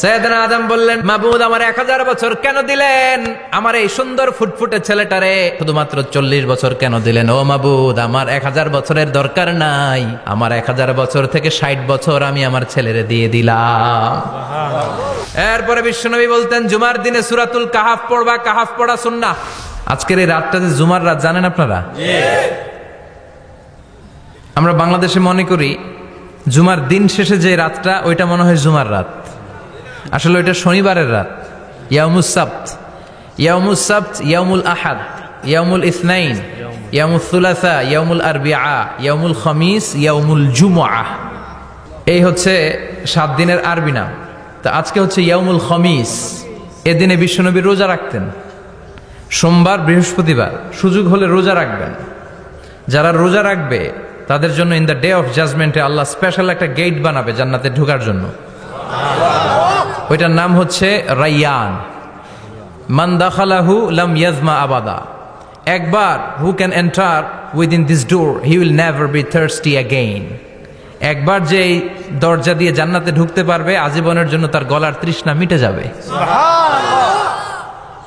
সাইয়েদনা আদম বললেন, মাবুদ আমার 1000 বছর কেন দিলেন? আমার এই সুন্দর ফুটফুটে ছেলেটারে শুধুমাত্র 40 বছর কেন দিলেন? ও মাবুদ, আমার 1000 বছরের দরকার নাই, আমার 1000 বছর থেকে 60 বছর আমি আমার ছেলেরে দিয়ে দিলাম। এরপরে বিশ্বনবী বলতেন, জুমার দিনে সূরাতুল কাহাফ পড়বা, কাহাফ পড়া সুন্নাহ। আজকের এই রাতটা যে জুমার রাত, জানেন আপনারা? আমরা বাংলাদেশে মনে করি জুমার দিন শেষে যে রাতটা, ওইটা মনে হয় জুমার রাত। আসলে ওইটা শনিবারের রাত। ইয়াউমুস সাবত, ইয়াউমুস সাবত, ইয়াউমুল আহাদ, ইয়াউমুল ইসনাইন, ইয়াউমুল সুলাসা, ইয়াউমুল আরবিআ, ইয়াউমুল খামিস, ইয়াউমুল জুমআহ। এই হচ্ছে 7 দিনের আরবি নাম। তো আজকে হচ্ছে ইয়াউমুল খামিস। এদিনে বিশ্বনবী রোজা রাখতেন, সোমবার, বৃহস্পতিবার। সুযোগ হলে রোজা রাখবেন। যারা রোজা রাখবে তাদের জন্য ইন দ্য ডে অফ জাজমেন্টে আল্লাহ স্পেশাল একটা গেট বানাবে জান্নাতে ঢোকার জন্য। ওইটার নাম হচ্ছে রাইয়ান। মান দাখালাহু লাম ইয়াজমা আবাদা। একবার who can enter within this door he will never be thirsty again. একবার যে এই দরজা দিয়ে জান্নাতে ঢুকতে পারবে, আজীবনের জন্য তার গলার তৃষ্ণা মিটে যাবে।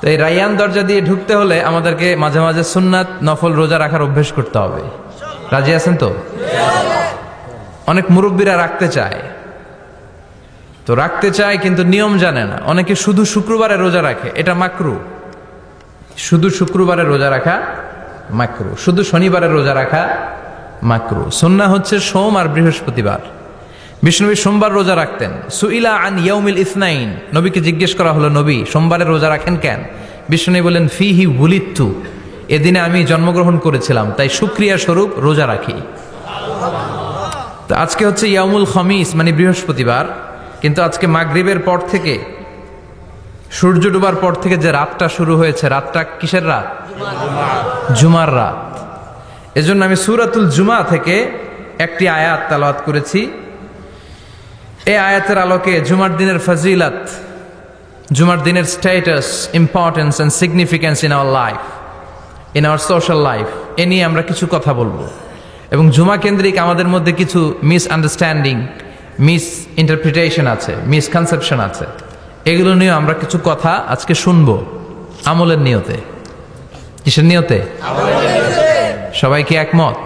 তো এই রাইয়ান দরজা দিয়ে ঢুকতে হলে আমাদেরকে মাঝে মাঝে সুন্নাত নফল রোজা রাখার অভ্যেস করতে হবে। রাজি আছেন তো? অনেক মুরব্বীরা রাখতে চায়, তো রাখতে চায় কিন্তু নিয়ম জানে না। অনেকে শুধু শুক্রবারে রোজা রাখে, এটা মাকরু। শুধু শুক্রবারে রোজা রাখা মাকরু, শুধু শনিবারে রোজা রাখা মাকরু। সুন্নাহ হচ্ছে সোম আর বৃহস্পতিবার। বিষ্ণুনবী সোমবার রোজা রাখতেন। সুইলা আন ইয়াউমিল ইসনাইন, নবীকে জিজ্ঞেস করা হলো, নবী সোমবারে রোজা রাখেন কেন? বিষ্ণুনবী বলেন, ফিহি উলিদতু, এদিনে আমি জন্মগ্রহণ করেছিলাম, তাই শুকরিয়া স্বরূপ রোজা রাখি। তো আজকে হচ্ছে ইয়াউমুল খামিস, মানে বৃহস্পতিবার। কিন্তু আজকে মাগরিবের পর থেকে, সূর্য ডুবার পর থেকে যে রাতটা শুরু হয়েছে, রাতটা কিসের রাত? জুমার রাত। এজন্য আমি সূরাতুল জুমা থেকে একটি আয়াত তেলাওয়াত করেছি। এই আয়াতের আলোকে জুমার দিনের ফজিলত, জুমার দিনের status, importance and significance in our life, in our social life, এ নিয়ে আমরা কিছু কথা বলবো। এবং জুমা কেন্দ্রিক আমাদের মধ্যে কিছু মিসআন্ডারস্ট্যান্ডিং, মিস ইন্টারপ্রিটেশন আছে, মিসকনসেপশন আছে। এগুলো নিয়ে আমরা কিছু কথা আজকে শুনবো, আমলের নিয়তে। কিসের নিয়তে? সবাই কি একমত?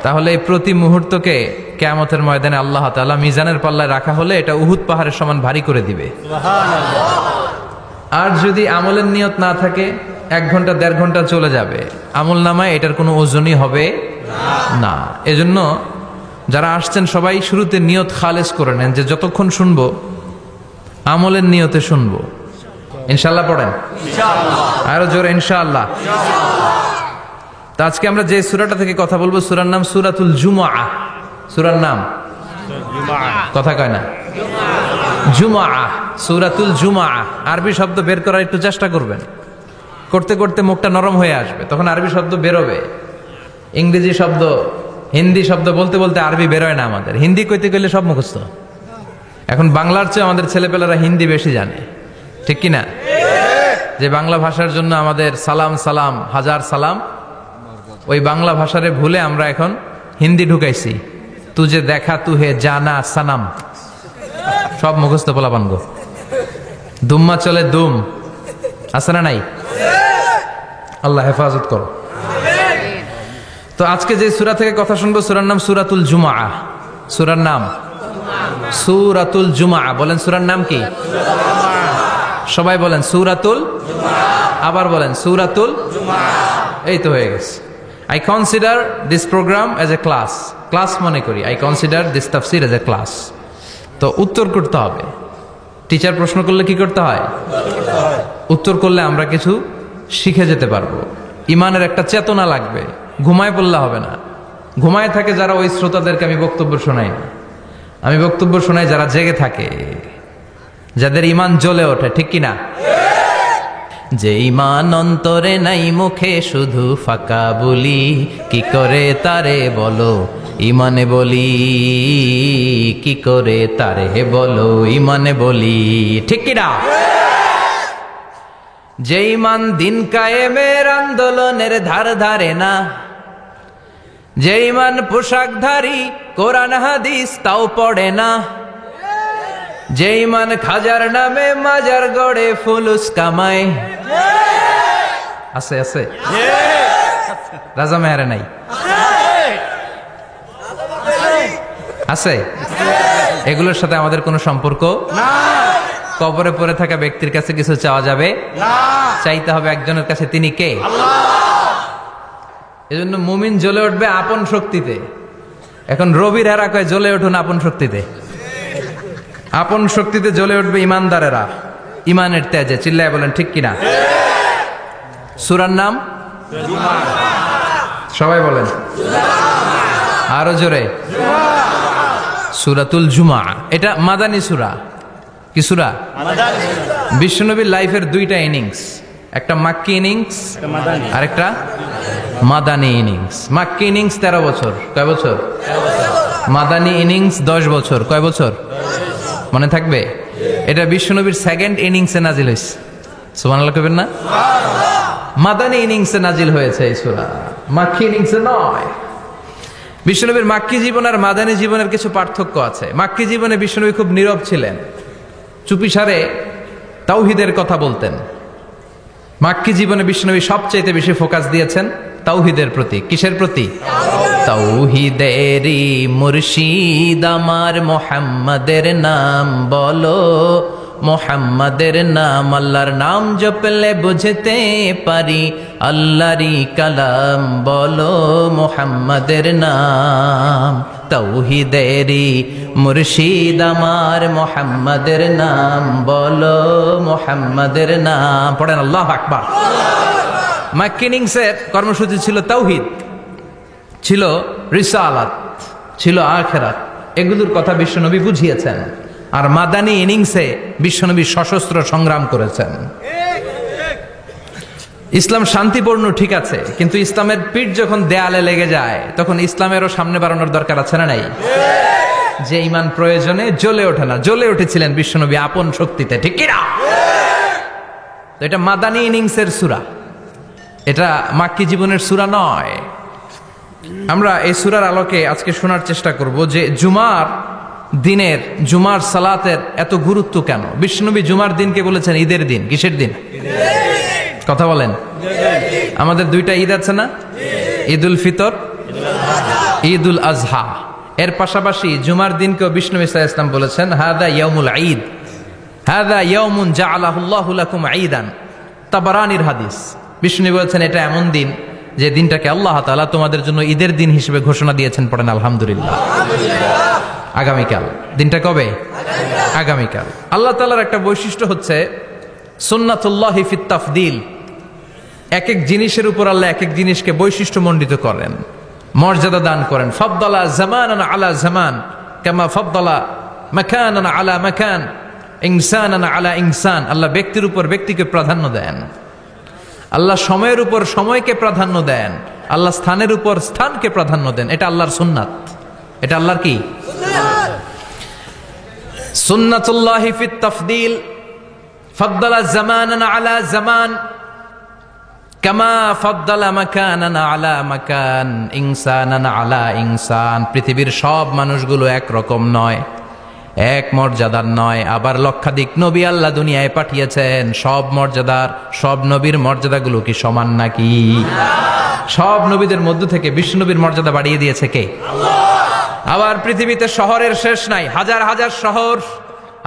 তাহলে এই প্রতি মুহূর্তকে কিয়ামতের ময়দানে আল্লাহ তাআলা মিজানের পাল্লায় রাখা হলে এটা উহুদ পাহাড়ের সমান ভারী করে দিবে। আর যদি আমলের নিয়ত না থাকে, 1 ঘন্টা 1.5 ঘন্টা চলে যাবে, আমল নামায় এটার কোনো ওজনই হবে না। এজন্য যারা আসছেন সবাই শুরুতে নিয়ত খালেস করে নেন, যে যতক্ষণ শুনবো আমলের নিয়তে শুনবো। ইনশাআল্লাহ পড়েন, আরো জোরে ইনশাআল্লাহ। তো আজকে আমরা যে সূরাটা থেকে কথা বলবো, সূরার নাম সূরাতুল জুমআহ। সূরার নাম কথা কয় না, জুমআহ, সূরাতুল জুমআহ। আরবি শব্দ বের করার একটু চেষ্টা করবেন, করতে করতে মুখটা নরম হয়ে আসবে, তখন আরবি শব্দ বেরোবে। ইংরেজি শব্দ, হিন্দি শব্দ বলতে বলতে আরবি বেরোয় না আমাদের। হিন্দি কইতে গেলে সব মুখস্থ। এখন বাংলার চেয়ে আমাদের ছেলেপেলেরা হিন্দি বেশি জানে, ঠিক কিনা? যে বাংলা ভাষার জন্য আমাদের সালাম সালাম হাজার সালাম, ওই বাংলা ভাষারে ভুলে আমরা এখন হিন্দি ঢুকাইছি। তুজে দেখা তুহে জানা সানাম, সব মুখস্থ পোলাপান গো। দুম্মা চলে দুম, আছে না নাই? আল্লাহ হেফাজত করো। তো আজকে যে সূরা থেকে কথা শুনবো, সূরার নাম সূরাতুল জুমআহ। সূরার নাম সূরাতুল জুমআহ। বলেন সূরার নাম কি? সবাই বলেন সূরাতুল, আবার বলেন সূরাতুল। এই তো হয়ে গেছে। I consider this program as a class. Class মনে করি। I consider this tafsir as a class. তো উত্তর করতে হবে। টিচার প্রশ্ন করলে কি করতে হয়? উত্তর করলে আমরা কিছু শিখে যেতে পারবো। ইমানের একটা চেতনা লাগবে, ঘুমায় পড়লে হবে না। ঘুমায় থাকে যারা, ওই শ্রোতাদেরকে আমি বক্তব্য শোনাই না। আমি বক্তব্য শোনাই যারা জেগে থাকে, যাদের ইমান জ্বলে ওঠে, ঠিক কিনা? যে ইমান অন্তরে নাই, মুখে শুধু ফাঁকা বলি, কি করে তারে বলো ইমানে বলি, কি করে তারে বলো ইমানে বলি, ঠিক কিনা? যে ইমান দিন কায়েমের আন্দোলনের ধার ধারে না, যে ইমান পোশাকধারী কোরআন হাদিস তাও পড়ে না, যে ইমান খাজার নামে মাজার গড়ে ফুলুস কামায়। আছে আছে রাজা মেহারে নাই আছে? এগুলোর সাথে আমাদের কোনো সম্পর্ক না। কবরে পড়ে থাকা ব্যক্তির কাছে কিছু চাওয়া যাবে না, চাইতে হবে একজনের কাছে, তিনি কে? এজন্য মুমিন জ্বলে উঠবে আপন শক্তিতে। এখন রবির হেরা কয় জ্বলে উঠুন আপন শক্তিতে। আপন শক্তিতে জ্বলে উঠবে ইমানদারেরা ইমানের তেজে। চিল্লায় বলেন ঠিক কিনা? সূরার নাম সবাই বলেন আরো জোরে, সূরাতুল জুমা। এটা মাদানী সূরা। কি সূরা? বিশ্বনবীর লাইফের দুইটা ইনিংস, একটা মাক্কি ইনিংস আর একটা মাদানী ইনিংস। মাক্কি ইনিংস 13 বছর। কয় বছর? মাদানী ইনিংস 10 বছর। কয় বছর মনে থাকবে? এটা বিশ্বনবীর সেকেন্ড ইনিংসে নাজিল হয়েছে। সুবহানাল্লাহ কইবেন না? মাদানী ইনিংসে নাজিল হয়েছে এই সূরা, মাক্কি ইনিংসে নয়। বিশ্বনবীর মাক্কি জীবন আর মাদানী জীবনের কিছু পার্থক্য আছে। মাক্কি জীবনে বিশ্বনবী খুব নীরব ছিলেন, চুপিসারে তাওহীদের কথা বলতেন। মাক্কি জীবনে বিশ্বনবী সবচেয়ে বেশি ফোকাস দিয়েছেন তাওহীদের প্রতি। কিসের প্রতি? তাওহীদেরই মুর্শিদ আমার মুহাম্মাদের নাম বলো, মুহাম্মাদের নাম আল্লাহর নাম জপলে বুঝতে পারি, আল্লাহরই কালাম বলো মুহাম্মাদের নাম। তাওহীদেরই মুর্শিদ আমার মুহাম্মাদের নাম বলো, মুহাম্মাদের নাম। পড়েন আল্লাহু আকবার। মাক্কি ইনিংসের কর্মসূচি ছিল তাওহীদ, ছিল রিসালাত, ছিল আখিরাত। এগুলোর কথা বিশ্বনবী বুঝিয়েছেন। আর মাদানী ইনিংসে বিশ্বনবী সশস্ত্র সংগ্রাম করেছেন। ইসলাম শান্তিপূর্ণ ঠিক আছে, কিন্তু ইসলামের পিঠ যখন দেয়ালে লেগে যায় তখন ইসলামেরও সামনে বাড়ানোর দরকার আছে না নাই? যে ইমান প্রয়োজনে জ্বলে ওঠে না, জ্বলে উঠেছিলেন বিশ্বনবী আপন শক্তিতে। ঠিক কিনা? এটা মাদানী ইনিংসের সূরা, এটা মাক্কি জীবনের সূরা নয়। আমরা এই সূরার আলোকে আজকে শোনার চেষ্টা করব যে জুমার দিনের, জুমার সালাতের এত গুরুত্ব কেন। বিশ্বনবী জুমার দিনকে বলেছেন ঈদের দিন। কিসের দিন? কথা বলেন। আমাদের দুইটা ঈদ আছে না? ঈদুল ফিতর, ঈদুল আজহা। এর পাশাপাশি জুমার দিনকেও বিশ্বনবী সাল্লাল্লাহু আলাইহি ওয়াসাল্লাম বলেছেন হাদা ইয়াউমুল ঈদ, হাদা ইয়াউমুন জাআলাহুল্লাহু লাকুম ঈদান। তাবারানির হাদিস। বিশ্বনবী বলেছেন এটা এমন দিন যে দিনটাকে আল্লাহ তাআলা তোমাদের জন্য ঈদের দিন হিসেবে ঘোষণা দিয়েছেন। পড়েন আলহামদুলিল্লাহ। আগামীকাল। দিনটা কবে? আগামীকাল। আল্লাহ তাআলার একটা বৈশিষ্ট্য হচ্ছে সুন্নাতুল্লাহি ফিত তাফদিল। এক এক জিনিসের উপর আল্লাহ এক এক জিনিসকে বৈশিষ্ট্যমণ্ডিত করেন, মর্যাদা দান করেন। ফাদ্দালা জামানান আলা জামান কামা ফাদ্দালা মাকানান আলা মাকান, ইনসানান আলা ইনসান। আল্লাহ ব্যক্তির উপর ব্যক্তিকে প্রাধান্য দেন, আল্লাহ সময়ের উপর সময়কে প্রাধান্য দেন, আল্লাহ স্থানের উপর স্থানকে প্রাধান্য দেন। এটা আল্লাহর সুন্নাত। এটা আল্লাহর কি? সুন্নাতুল্লাহি ফিত তাফদিল। ফাদ্দালা জামানান আলা জামান কামা ফাদ্দালা মাকানান আলা মাকান, ইনসানান আলা ইনসান। পৃথিবীর সব মানুষগুলো একরকম নয়, এক মর্যাদার নয়। আবার লক্ষাধিক নবী আল্লাহ দুনিয়ায় পাঠিয়েছেন। সব মর্যাদার, সব নবীর মর্যাদাগুলো কি সমান নাকি? সব নবীদের মধ্য থেকে বিশ্বনবীর মর্যাদা বাড়িয়ে দিয়েছে কে? আবার পৃথিবীতে শহরের শেষ নাই। হাজার হাজার শহর,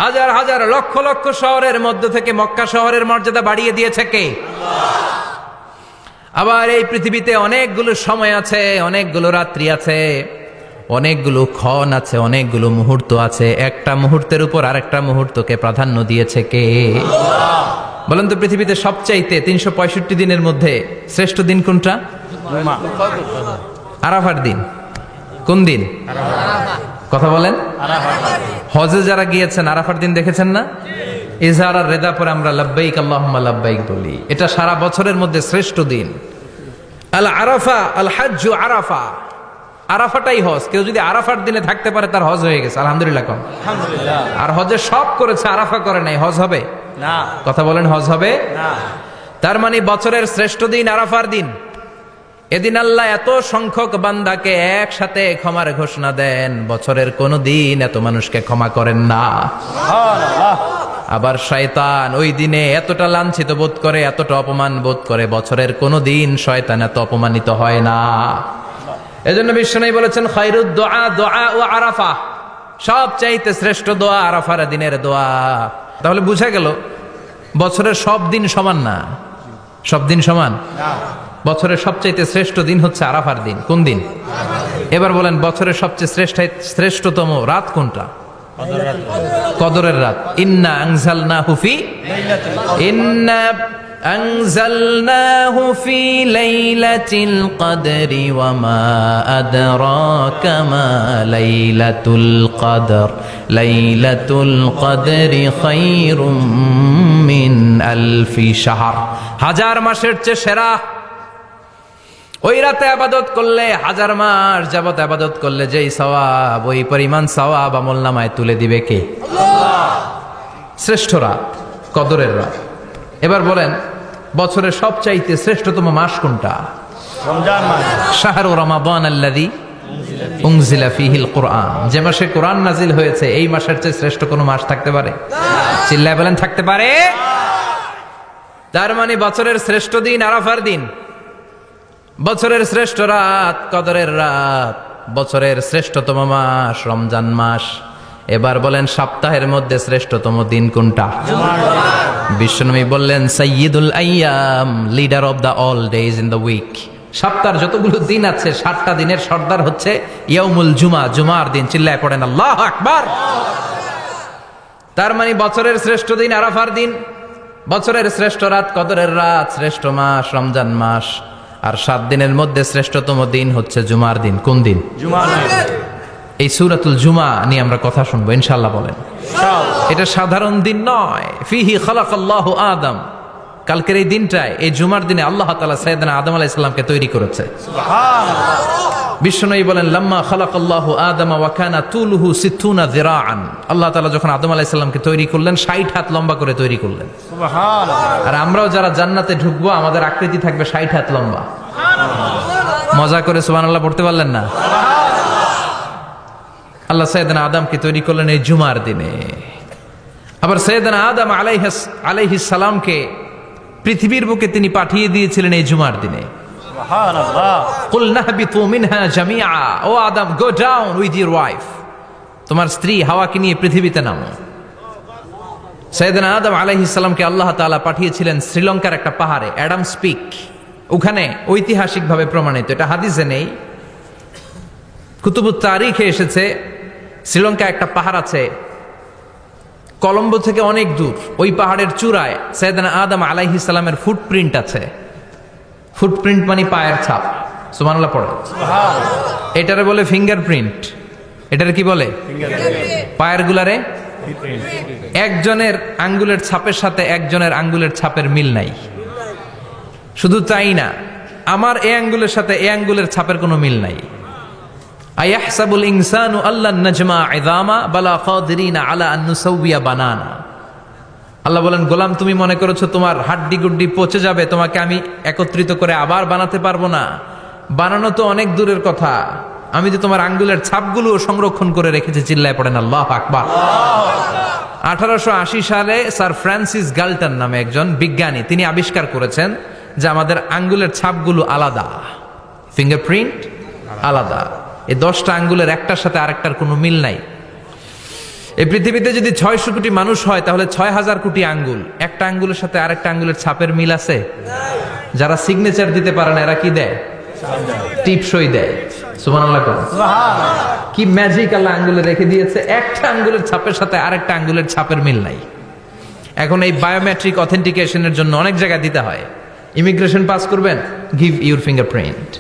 হাজার হাজার লক্ষ লক্ষ শহরের মধ্য থেকে মক্কা শহরের মর্যাদা বাড়িয়ে দিয়েছে কে? আবার এই পৃথিবীতে অনেকগুলো সময় আছে, অনেকগুলো রাত্রি আছে, অনেকগুলো ক্ষণ আছে, অনেকগুলো মুহূর্ত আছে। একটা মুহূর্তের উপর আরেকটা মুহূর্তকে প্রাধান্য দিয়েছে কে? বলেন তো, পৃথিবীতে সবচাইতে 365 দিনের মধ্যে শ্রেষ্ঠ দিন কোনটা? আরাফার দিন। কোন দিন? কথা বলেন। হজে যারা গিয়েছেন আরাফার দিন দেখেছেন না? ইজহার আর রেদা পরে আমরা লাব্বাইক আল্লাহুম্মা লাব্বাইক বলি। এটা সারা বছরের মধ্যে শ্রেষ্ঠ দিন। আল আরাফা আল হাজ্জু আরাফা। আরাফাটাই হজ। কেউ যদি আরাফার দিনে থাকতে পারে তার হজ হয়ে গেছে। আলহামদুলিল্লাহ কোন? আলহামদুলিল্লাহ। আর হজে সব করেছে, আরাফা করে নাই, হজ হবে না। কথা বলেন, হজ হবে না। তার মানে বছরের শ্রেষ্ঠ দিন আরাফার দিন। এদিন আল্লাহ এত সংখ্যক বান্দাকে একসাথে ক্ষমার ঘোষণা দেন, বছরের কোনো দিন এত মানুষকে ক্ষমা করেন না। আবার শয়তান ওই দিনে এতটা লাঞ্ছিত বোধ করে, এতটা অপমান বোধ করে, বছরের কোনো দিন শয়তান এত অপমানিত হয় না। এজন্য বিশ্বনবী বলেছেন, খায়রুদ দুআ দুআ ও আরাফা, সবচাইতে শ্রেষ্ঠ দোয়া আরাফার দিনের দোয়া। তাহলে বুঝা গেল বছরের সব দিন সমান না। সব দিন সমান না। বছরের সবচাইতে শ্রেষ্ঠ দিন হচ্ছে আরাফার দিন। কোন দিন? এবার বলেন, বছরের সবচেয়ে শ্রেষ্ঠতম রাত কোনটা? কদরের রাত। ইন্না আনজালনাহু ফি লাইলাতিল কদরি ওয়া মা আদরাকা মা লাইলাতুল কদর লাইলাতুল কদরি খায়রুম মিন আলফি শাহর। হাজার মাসের চেয়ে সেরা। ওই রাতে ইবাদত করলে, হাজার মাস যাবত ইবাদত করলে যেই সওয়াব, ওই পরিমাণ সওয়াব আমলনামায় তুলে দিবে কে? আল্লাহ। শ্রেষ্ঠ রাত কদরের রাত। এবার বলেন, বছরের সবচাইতে শ্রেষ্ঠতম মাস কোনটা? রমজান মাস। শাহরু রমাদান আল্লাযী উনজিলা ফীহিল কুরআন, যে মাসে কোরআন নাজিল হয়েছে, এই মাসের চেয়ে শ্রেষ্ঠ কোনো মাস থাকতে পারে? চিল্লায় বলেন, থাকতে পারে? তার মানে বছরের শ্রেষ্ঠ দিন আরাফার দিন, বছরের শ্রেষ্ঠ রাত কদরের রাত, বছরের শ্রেষ্ঠতম মাস রমজান মাস। এবার বলেন, সপ্তাহের মধ্যে শ্রেষ্ঠতম দিন কোনটা? বিশ্বনবী বললেন, সাইয়্যিদুল আইয়াম, leader of the all days in the week. সপ্তাহের যতগুলো দিন আছে, 7টা দিনের সর্দার হচ্ছে ইয়াউমুল জুমা, জুমার দিন। চিল্লায় পড়েন আল্লাহু আকবার। তার মানে বছরের শ্রেষ্ঠ দিন আরাফার দিন, বছরের শ্রেষ্ঠ রাত কদরের রাত, শ্রেষ্ঠ মাস রমজান মাস, আর 7 দিনের মধ্যে শ্রেষ্ঠতম দিন হচ্ছে জুমার দিন। কোন দিন? জুমার দিন। এই সূরাতুল জুমা নিয়ে আমরা কথা শুনবো ইনশাআল্লাহ। বলেন, এটা সাধারণ দিন নয়। ফিহি খালাকাল্লাহু আদম, কালকের এই দিনটায়, এই জুমার দিনে আল্লাহ তাআলা সাইয়েদনা আদম আলাইহিস সালামকে তৈরি করেছে। সুবহানাল্লাহ। বিশ্বনবী বলেন, লাম্মা খালাকাল্লাহু আদম ওয়া কানা তুলুহু 60 যিরাআন, আল্লাহ তাআলা যখন আদম আলাইহিস সালামকে তৈরি করলেন, 60 হাত লম্বা করে তৈরি করলেন। সুবহানাল্লাহ। আর আমরাও যারা জান্নাতে ঢুকবো, আমাদের আকৃতি থাকবে 60 হাত লম্বা। মজা করে সুবহানাল্লাহ পড়তে পারলেন না? আল্লাহ সাইয়েদনা আদমকে তৈরি করলেন এই জুমার দিনে। আবার সাইয়েদনা আদম আলাইহিস সালামকে পৃথিবীর বুকে তিনি পাঠিয়ে দিয়েছিলেন এই জুমার দিনে। সুবহানাল্লাহ। কুল নাহবিতু মিনহা জামিআ, O Adam, go down with your wife, তোমার স্ত্রী হাওয়াকে নিয়ে পৃথিবীতে নামো। সাইয়েদনা আদম আলাইহিস সালামকে আল্লাহ তাআলা পাঠিয়েছিলেন শ্রীলঙ্কার একটা পাহাড়ে, অ্যাডামস পিক। ওখানে ঐতিহাসিকভাবে প্রমাণিত, এটা হাদিসে নেই, কুতুবুত তারিখে এসেছে। শ্রীলঙ্কায় একটা পাহাড় আছে, কলম্বো থেকে অনেক দূর। ওই পাহাড়ের চূড়ায় সাইয়েদনা আদম আলাইহিস সালামের ফুটপ্রিন্ট আছে। ফুটপ্রিন্ট মানে পায়ের ছাপ। সুবহানাল্লাহ পড়ে। সুবহানাল্লাহ। এটারে বলে ফিঙ্গারপ্রিন্ট। এটারে কি বলে? পায়ের গুলারে একজনের আঙ্গুলের ছাপের সাথে একজনের আঙ্গুলের ছাপের মিল নাই। শুধু তাই না, আমার এই আঙ্গুলের সাথে এই আঙ্গুলের ছাপের কোনো মিল নাই। আয়াহসাবুল ইনসানু আল্লান নাজমা ইযামা বালা কাদিরিনা আলা আন নুসাউবিয়া বানানা। আল্লাহ বলেন, গোলাম, তুমি মনে করেছো তোমার হাড্ডি গুড্ডি পচে যাবে, তোমাকে আমি একত্রিত করে আবার বানাতে পারবো না? বানানো তো অনেক দূরের কথা, আমি যে তোমার আঙ্গুলের ছাপগুলো সংরক্ষণ করে রেখেছি। চিল্লায় পড়েন আল্লাহু আকবার। 1880 সালে স্যার ফ্রান্সিস গাল্টন নামে একজন বিজ্ঞানী, তিনি আবিষ্কার করেছেন যে আমাদের আঙ্গুলের ছাপগুলো আলাদা, ফিঙ্গারপ্রিন্ট আলাদা। এই 10টা আঙ্গুলের একটার সাথে আরেকটার কোনো মিল নাই। এই পৃথিবীতে যদি 600 কোটি মানুষ হয়, তাহলে 6000 কোটি আঙ্গুল, একটা আঙ্গুলের সাথে আরেকটা আঙ্গুলের ছাপের মিল আছে? যারা সিগনেচার দিতে পারে না, এরা কি দেয়? টিপসই দেয়। সুবহানাল্লাহ। কি ম্যাজিক আল্লাহ আঙ্গুলে রেখে দিয়েছে, একটা আঙ্গুলের ছাপের সাথে আরেকটা আঙ্গুলের ছাপের মিল নাই। এখন এই বায়োমেট্রিক অথেন্টিকেশনের জন্য অনেক জায়গায় দিতে হয়। ইমিগ্রেশন পাস করবেন, গিভ ইউর ফিঙ্গারপ্রিন্ট।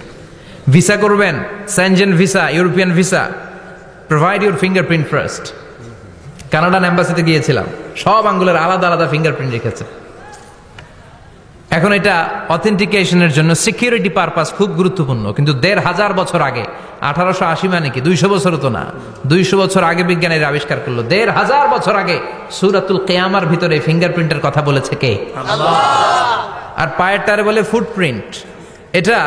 ভিসা করবেন, Schengen visa, European visa, provide your fingerprint first. Canadian এম্বাসিতে গিয়েছিলাম, সব আঙ্গুলের আলাদা আলাদা ফিঙ্গারপ্রিন্ট রেখেছে। এখন এটা অথেন্টিকেশনের জন্য সিকিউরিটি পারপাস খুব গুরুত্বপূর্ণ। কিন্তু 1500 বছর আগে, 1880 মানে কি 200 বছর তো না, 200 বছর আগে বিজ্ঞানীরা আবিষ্কার করলো। 1500 বছর আগে সূরাতুল কিয়ামার ভিতরে ফিঙ্গারপ্রিন্টের কথা বলেছে কে? আল্লাহ। আর পায়ের টারে বলে ফুটপ্রিন্ট। এটা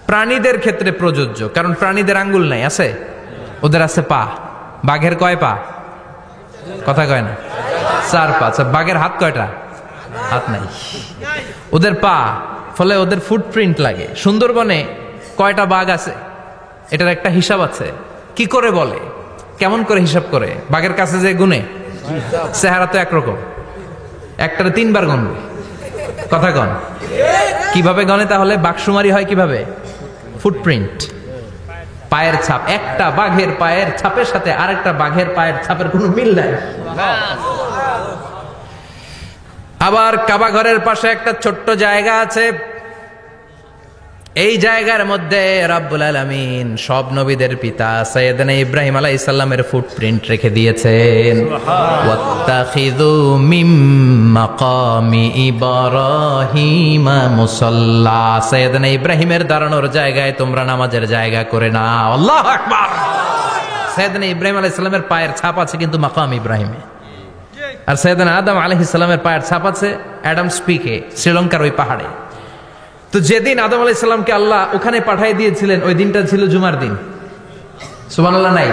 প্রাণীদের ক্ষেত্রে প্রযোজ্য, কারণ প্রাণীদের আঙ্গুল নাই, আছে? ওদের আছে পা। বাঘের কয় পা? কথা কয় না, 4 পা। বাঘের হাত কয়টা? হাত নাই, ওদের পা। ফলে ওদের ফুটপ্রিন্ট লাগে। সুন্দরবনে কয়টা বাঘ আছে এটার একটা হিসাব আছে। কি করে বলে, কেমন করে হিসাব করে? বাঘের কাছে যে গুনে, চেহারা তো একরকম, একটারে 3 বার গণবে। কথা কন, কিভাবে গনে তাহলে? বাঘসুমারি হয় কিভাবে? ফুটপ্রিন্ট, পায়ের ছাপ। একটা বাঘের পায়ের ছাপের সাথে আরেকটা বাঘের পায়ের ছাপের কোনো মিল নাই। আবার কাবা ঘরের পাশে একটা ছোট্ট জায়গা আছে, এই জায়গার মধ্যে রব্বুল আলামিন সব নবীদের পিতা সাইয়েদনা ইব্রাহিম আলাইহিস সালামের ফুটপ্রিন্ট রেখে দিয়েছেন। ওয়াত্তাখিযু মিম মাকামি ইব্রাহিম মুসাল্লা, সাইয়েদনা ইব্রাহিমের দাঁড়ানোর জায়গায় তোমরা নামাজের জায়গা করে নাও। আল্লাহু আকবার। সাইয়েদনা ইব্রাহিম আলাইহিস সালামের পায়ের ছাপ আছে কিন্তু মাকাম ইব্রাহিমে, আর সাইয়েদনা আদম আলাইহিস সালামের পায়ের ছাপ আছে অ্যাডামস পিকে, শ্রীলঙ্কার ওই পাহাড়ে। তো যেদিন আদম আলাইহিস সালামকে আল্লাহ ওখানে পাঠিয়ে দিয়েছিলেন, ওই দিনটা ছিল জুমার দিন। সুবহানাল্লাহ নাই?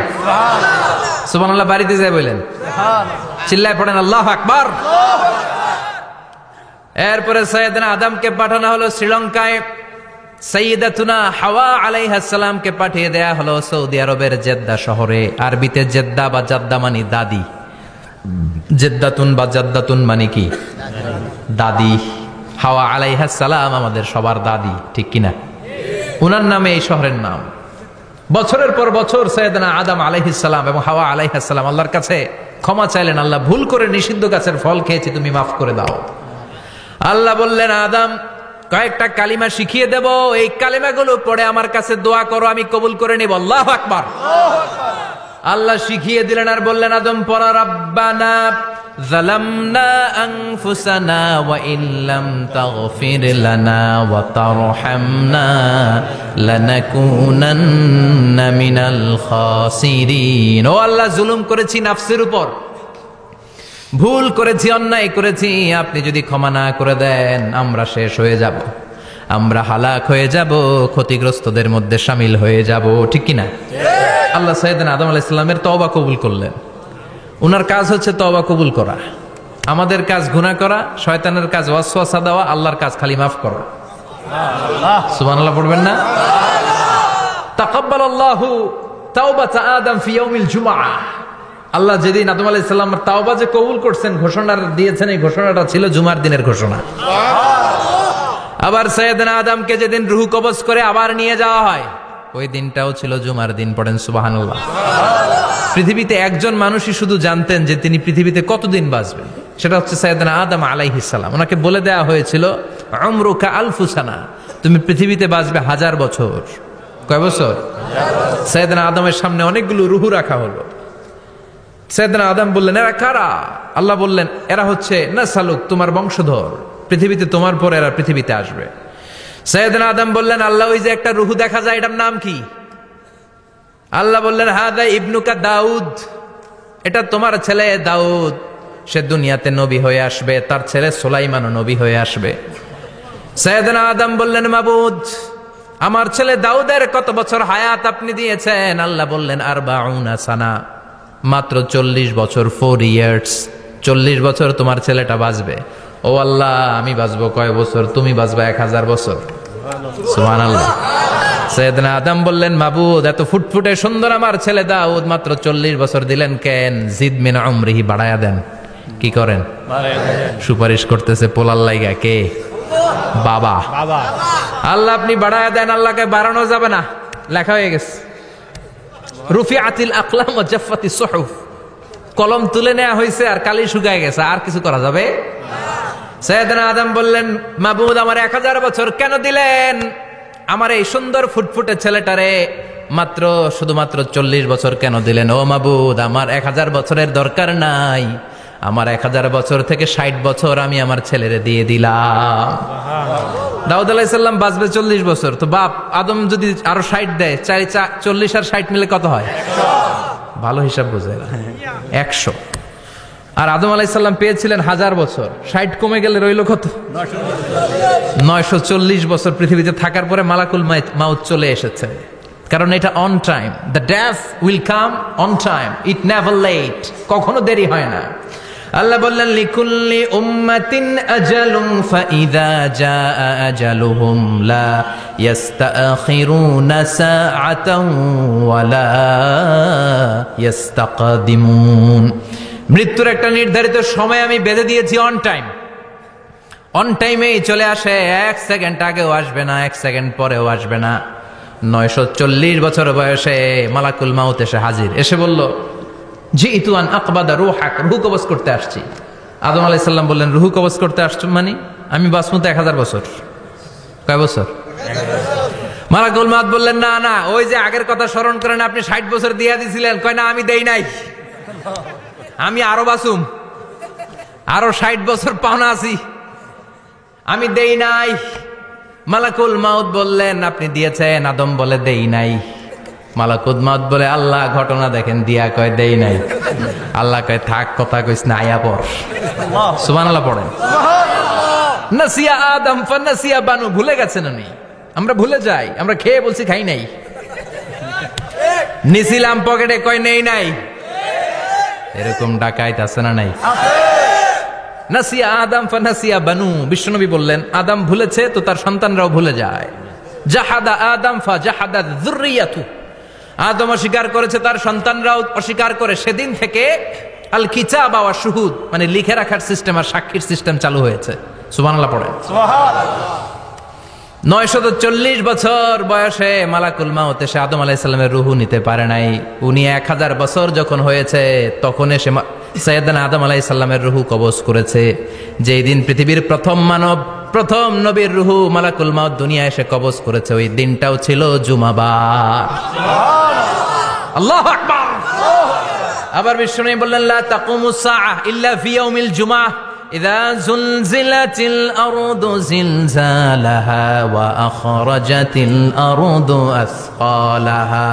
সুবহানাল্লাহ বাড়িতে যায় বলেন, চিল্লায় পড়েন আল্লাহু আকবার। এরপরে সাইয়েদনা আদমকে পাঠানো হলো শ্রীলঙ্কায়, সাইয়্যিদাতুনা হাওয়া আলাইহাস সালামকে পাঠিয়ে দেয়া হলো সৌদি আরবের জেদ্দা শহরে। আরবিতে জেদ্দা বা জাদ্দা মানে দাদি, জেদ্দাতুন বা জাদ্দাতুন মানে কি? দাদি। হাওয়া আলাইহাস সালাম আমাদের সবার দাদি, ঠিক কিনা? উনার নামে এই শহরের নাম। বছরের পর বছর সাইয়েদনা আদম আলাইহিস সালাম এবং হাওয়া আলাইহাস সালাম আল্লাহর কাছে ক্ষমা চাইলেন, আল্লাহ ভুল করে নিষিদ্ধ গাছের ফল খেয়েছি, তুমি মাফ করে দাও। আল্লাহ বললেন, আদম কয়েকটা কালিমা শিখিয়ে দেব, এই কালিমাগুলো পড়ে আমার কাছে দোয়া করো, আমি কবুল করে নিব। আল্লাহু আকবার। আল্লাহ শিখিয়ে দিলেন আর বললেন, আদম পড়া, রাব্বানা যালামনা আনফুসানা ওয়া ইল্লাম তাগফির লানা ওয়া তারহামনা লানাকুনান্না মিনাল খাসিরিন। ও আল্লাহ, জুলুম করেছি নাফসের উপর, ভুল করেছি, অন্যায় করেছি, আপনি যদি ক্ষমা না করে দেন আমরা শেষ হয়ে যাব, আমরা হালাক হয়ে যাব, ক্ষতিগ্রস্তদের মধ্যে শামিল হয়ে যাব, ঠিক কিনা? আল্লাহ সাইয়েদনা আদম আলাইহিস সালামের তওবা কবুল করলেন। উনার কাজ হচ্ছে তওবা কবুল করা, আমাদের কাজ গুনাহ করা, শয়তানের কাজ ওয়াসওয়াসা দেওয়া, আল্লাহর কাজ খালি মাফ করা। সুবহানাল্লাহ পড়বেন না? তাকাব্বালাল্লাহু তাওবাতা আদম ফি ইয়াউমিল জুমআহ। আল্লাহ যেদিন আদম আলাইহিস সালামের তাওবা যে কবুল করছেন, ঘোষণা দিয়েছেন, এই ঘোষণাটা ছিল জুমার দিনের ঘোষণা। আবার সাইয়েদনা আদমকে যেদিন রূহ কবজ করে আবার নিয়ে যাওয়া হয়, ওই দিনটাও ছিল জুমার দিন। পড়েন সুবহানাল্লাহ। পৃথিবীতে একজন মানুষই শুধু জানতেন যে তিনি পৃথিবীতে কতদিন বাঁচবেন, সেটা হচ্ছে সাইয়েদনা আদম আলাইহিস সালাম। ওনাকে বলে দেওয়া হয়েছিল, উমরুকা আলফু সানা, তুমি পৃথিবীতে বাঁচবে 1000 বছর। কয় বছর? সাইয়েদনা আদমের সামনে অনেকগুলো রূহ রাখা হলো। সাইয়েদনা আদম বললেন, এরা কারা? আল্লাহ বললেন, এরা হচ্ছে নাসালুক, তোমার বংশধর, পৃথিবীতে তোমার পর এরা পৃথিবীতে আসবে। সাইয়েদনা আদম বললেন, আল্লাহ ওই যে একটা রূহ দেখা যায়, এটার নাম কি? আল্লাহ বললেন, হাদা ইবনুকা দাউদ, এটা তোমার ছেলে দাউদ, সে দুনিয়াতে নবী হয়ে আসবে, তার ছেলে সুলাইমানও নবী হয়ে আসবে। সাইয়েদনা আদম বললেন, মাবুদ আমার ছেলে দাউদের কত বছর হায়াত আপনি দিয়েছেন? আল্লাহ বললেন, 40 সানা, মাত্র 40 বছর, 4 ইয়ার্স, 40 বছর তোমার ছেলেটা বাঁচবে। ও আল্লাহ, আমি বাঁচবো কয় বছর? তুমি বাঁচবা 1000 বছর। সুবহানাল্লাহ। সাইয়েদনা আদম বললেন, মাবুদ এত ফুটফুটে সুন্দর আমার ছেলে দাউদ, মাত্র 40 বছর দিলেন কেন? জিদ মিন উমরিহি, বাড়ায়া দেন। কি করেন? সুপারিশ করতেছে পোলার লাইগা। কে? বাবা। আল্লাহ আপনি বাড়ায়া দেন। আল্লাহকে বাড়ানো যাবে না, লেখা হয়ে গেছে। রুফিআতিল আকলাম ওয়া জাফফাতিস সুহুফ, কলম তুলে নেওয়া হয়েছে আর কালি শুকায় গেছে, আর কিছু করা যাবে? সাইয়েদনা আদম বললেন, মাবুদ আমার 1000 বছর কেন দিলেন? আমার এই সুন্দর ফুটফুটে ছেলেটারে মাত্র শুধুমাত্র 40 বছর কেন দিলেন? ও মাবুদ, আমার 1000 বছরের দরকার নাই, আমার 1000 বছর থেকে 60 বছর আমি আমার ছেলেরে দিয়ে দিলাম। দাউদ আলাইহিস সালাম বাঁচবে 40 বছর, তো বাপ আদম যদি আরো 60 দেয়, 40 আর 60 মিলে কত হয়? ভালো হিসাব বোঝে, 100। আর আদম আলাইহিস সালাম পেয়েছিলেন 1000 বছর, 60 কমে গেলে রইল কত? 940 বছর পৃথিবীতে থাকার পরে মালাকুল মাউত চলে এসেছে, কারণ এটা on time. The death will come on time, it never late, কখনো দেরি হয় না। আল্লাহ বললেন লিকুল্লি উম্মাতিন আজালুন ফাইযা জাআ আজালুহুম লা ইস্তাখিরুনা সাআতান ওয়ালা ইস্তাকদিমুন। মৃত্যুর একটা নির্ধারিত সময় আমি বেঁধে দিয়েছি, অন টাইম, অন টাইমেই চলে আসে, 1 সেকেন্ড আগেও আসবে না, 1 সেকেন্ড পরেও আসবে না। 940 বছর বয়সে মালাকুল মাউত এসে হাজির, এসে বলল জিইতু আন আকবাদা রূহাক, রূহ কবজ করতে আসছি। আদম আলাইহিস সালাম বললেন রূহ কবজ করতে আসছো মানে? আমি বাঁচবো তো 1000 বছর। কয় বছর? মালাকুল মাউত বললেন না না, ওই যে আগের কথা স্মরণ করেন, আপনি 60 বছর দিয়ে দিয়েছিলেন। কয় না, আমি দেই নাই, আমি আরো বাঁচুম, আরো 60 বছর পাওনা আছি, আমি দেই নাই। মালাকুল মাউত বললেন আপনি দিয়েছেন। আদম বলে দেই নাই। মালাকুল মাউত বলে আল্লাহ ঘটনা দেখেন, দিয়া কয় দেই নাই। আল্লাহ কয় থাক, কথা কইস না, আয়া পড়। সুবহানাল্লাহ পড়েন। নাসিয়া আদম ফানাসিয়া বানু, ভুলে গেছেন উনি। আমরা ভুলে যাই, আমরা খেয়ে বলছি খাই নাই, নিছিলাম পকেটে, কয় নেই নাই। এরকম ডাকাইত আছে না নাই? নাসিয়া আদম ফানাসিয়া বানু, বিশ্বনবী বললেন আদম ভুলেছে তো তার সন্তানরাও ভুলে যায়। জাহাদা আদম ফাজাহাদা যুররিয়াতু, আদম অস্বীকার করেছে, তার সন্তানরাও অস্বীকার করে। সেদিন থেকে আল কিতাব ওয়া শুহুদ, মানে লিখে রাখার সিস্টেম আর সাক্ষীর সিস্টেম চালু হয়েছে। সুবহানাল্লাহ পড়েন। সুবহানাল্লাহ। 940 বছর বয়সে মালাকুল মাউত এসে আদম আলাইহিস সালামের রূহ নিতে পারে নাই। উনি 1000 বছর যখন হয়েছে তখন এসে সাইয়েদনা আদম আলাইহিস সালামের রূহ কবজ করেছে। যেই দিন পৃথিবীর প্রথম মানব, প্রথম নবীর রূহ মালাকুল মাউত দুনিয়া এসে কবজ করেছে, ওই দিনটাও ছিল জুমাবার। আল্লাহু আকবার। আবার বিশ্বনবী বললেন লা তাকুমুস সাআহ ইল্লা ফি ইয়াউমিল জুমআহ ইযা যুলজিলাতিল আরদু জিলজালাহা ওয়া আখরাজাতিল আরদু আসকালাহা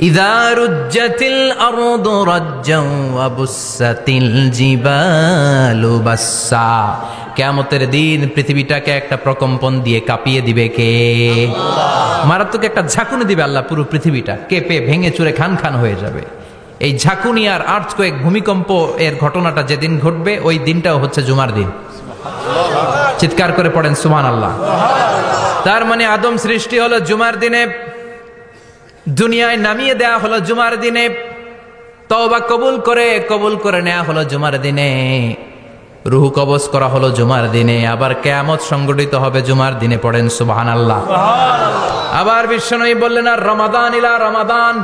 ইযা রুজ্জাতিল আরদু রাজ্জান ওয়া বুসাতিল জিবালু বাসসা। কিয়ামতের দিন পৃথিবীটাকে একটা প্রকম্পন দিয়ে কাঁপিয়ে দিবে কে? আল্লাহ। মারাত্মক একটা ঝাঁকুনি দিবে আল্লাহ, পুরো পৃথিবীটা কেঁপে ভেঙে চুরে খান খান হয়ে যাবে। এই ঝাঁকুনি আর আর্থকোয়েক, ভূমিকম্প এর ঘটনাটা যেদিন ঘটবে ওই দিনটাও হচ্ছে জুমার দিন। চিৎকার করে পড়েন সুবহানাল্লাহ। তার মানে আদম সৃষ্টি হলো জুমার দিনে, দুনিয়ায় নামিয়ে দেয়া হলো জুমার দিনে, তওবা কবুল করে নেওয়া হলো জুমার দিনে, রূহ কবজ করা হলো জুমার দিনে, আবার কিয়ামত সংগঠিত হবে জুমার দিনে। পড়েন সুবহানাল্লাহ। আবার বিশ্বনবী বললেন আর রমাদান ইলা রমাদান,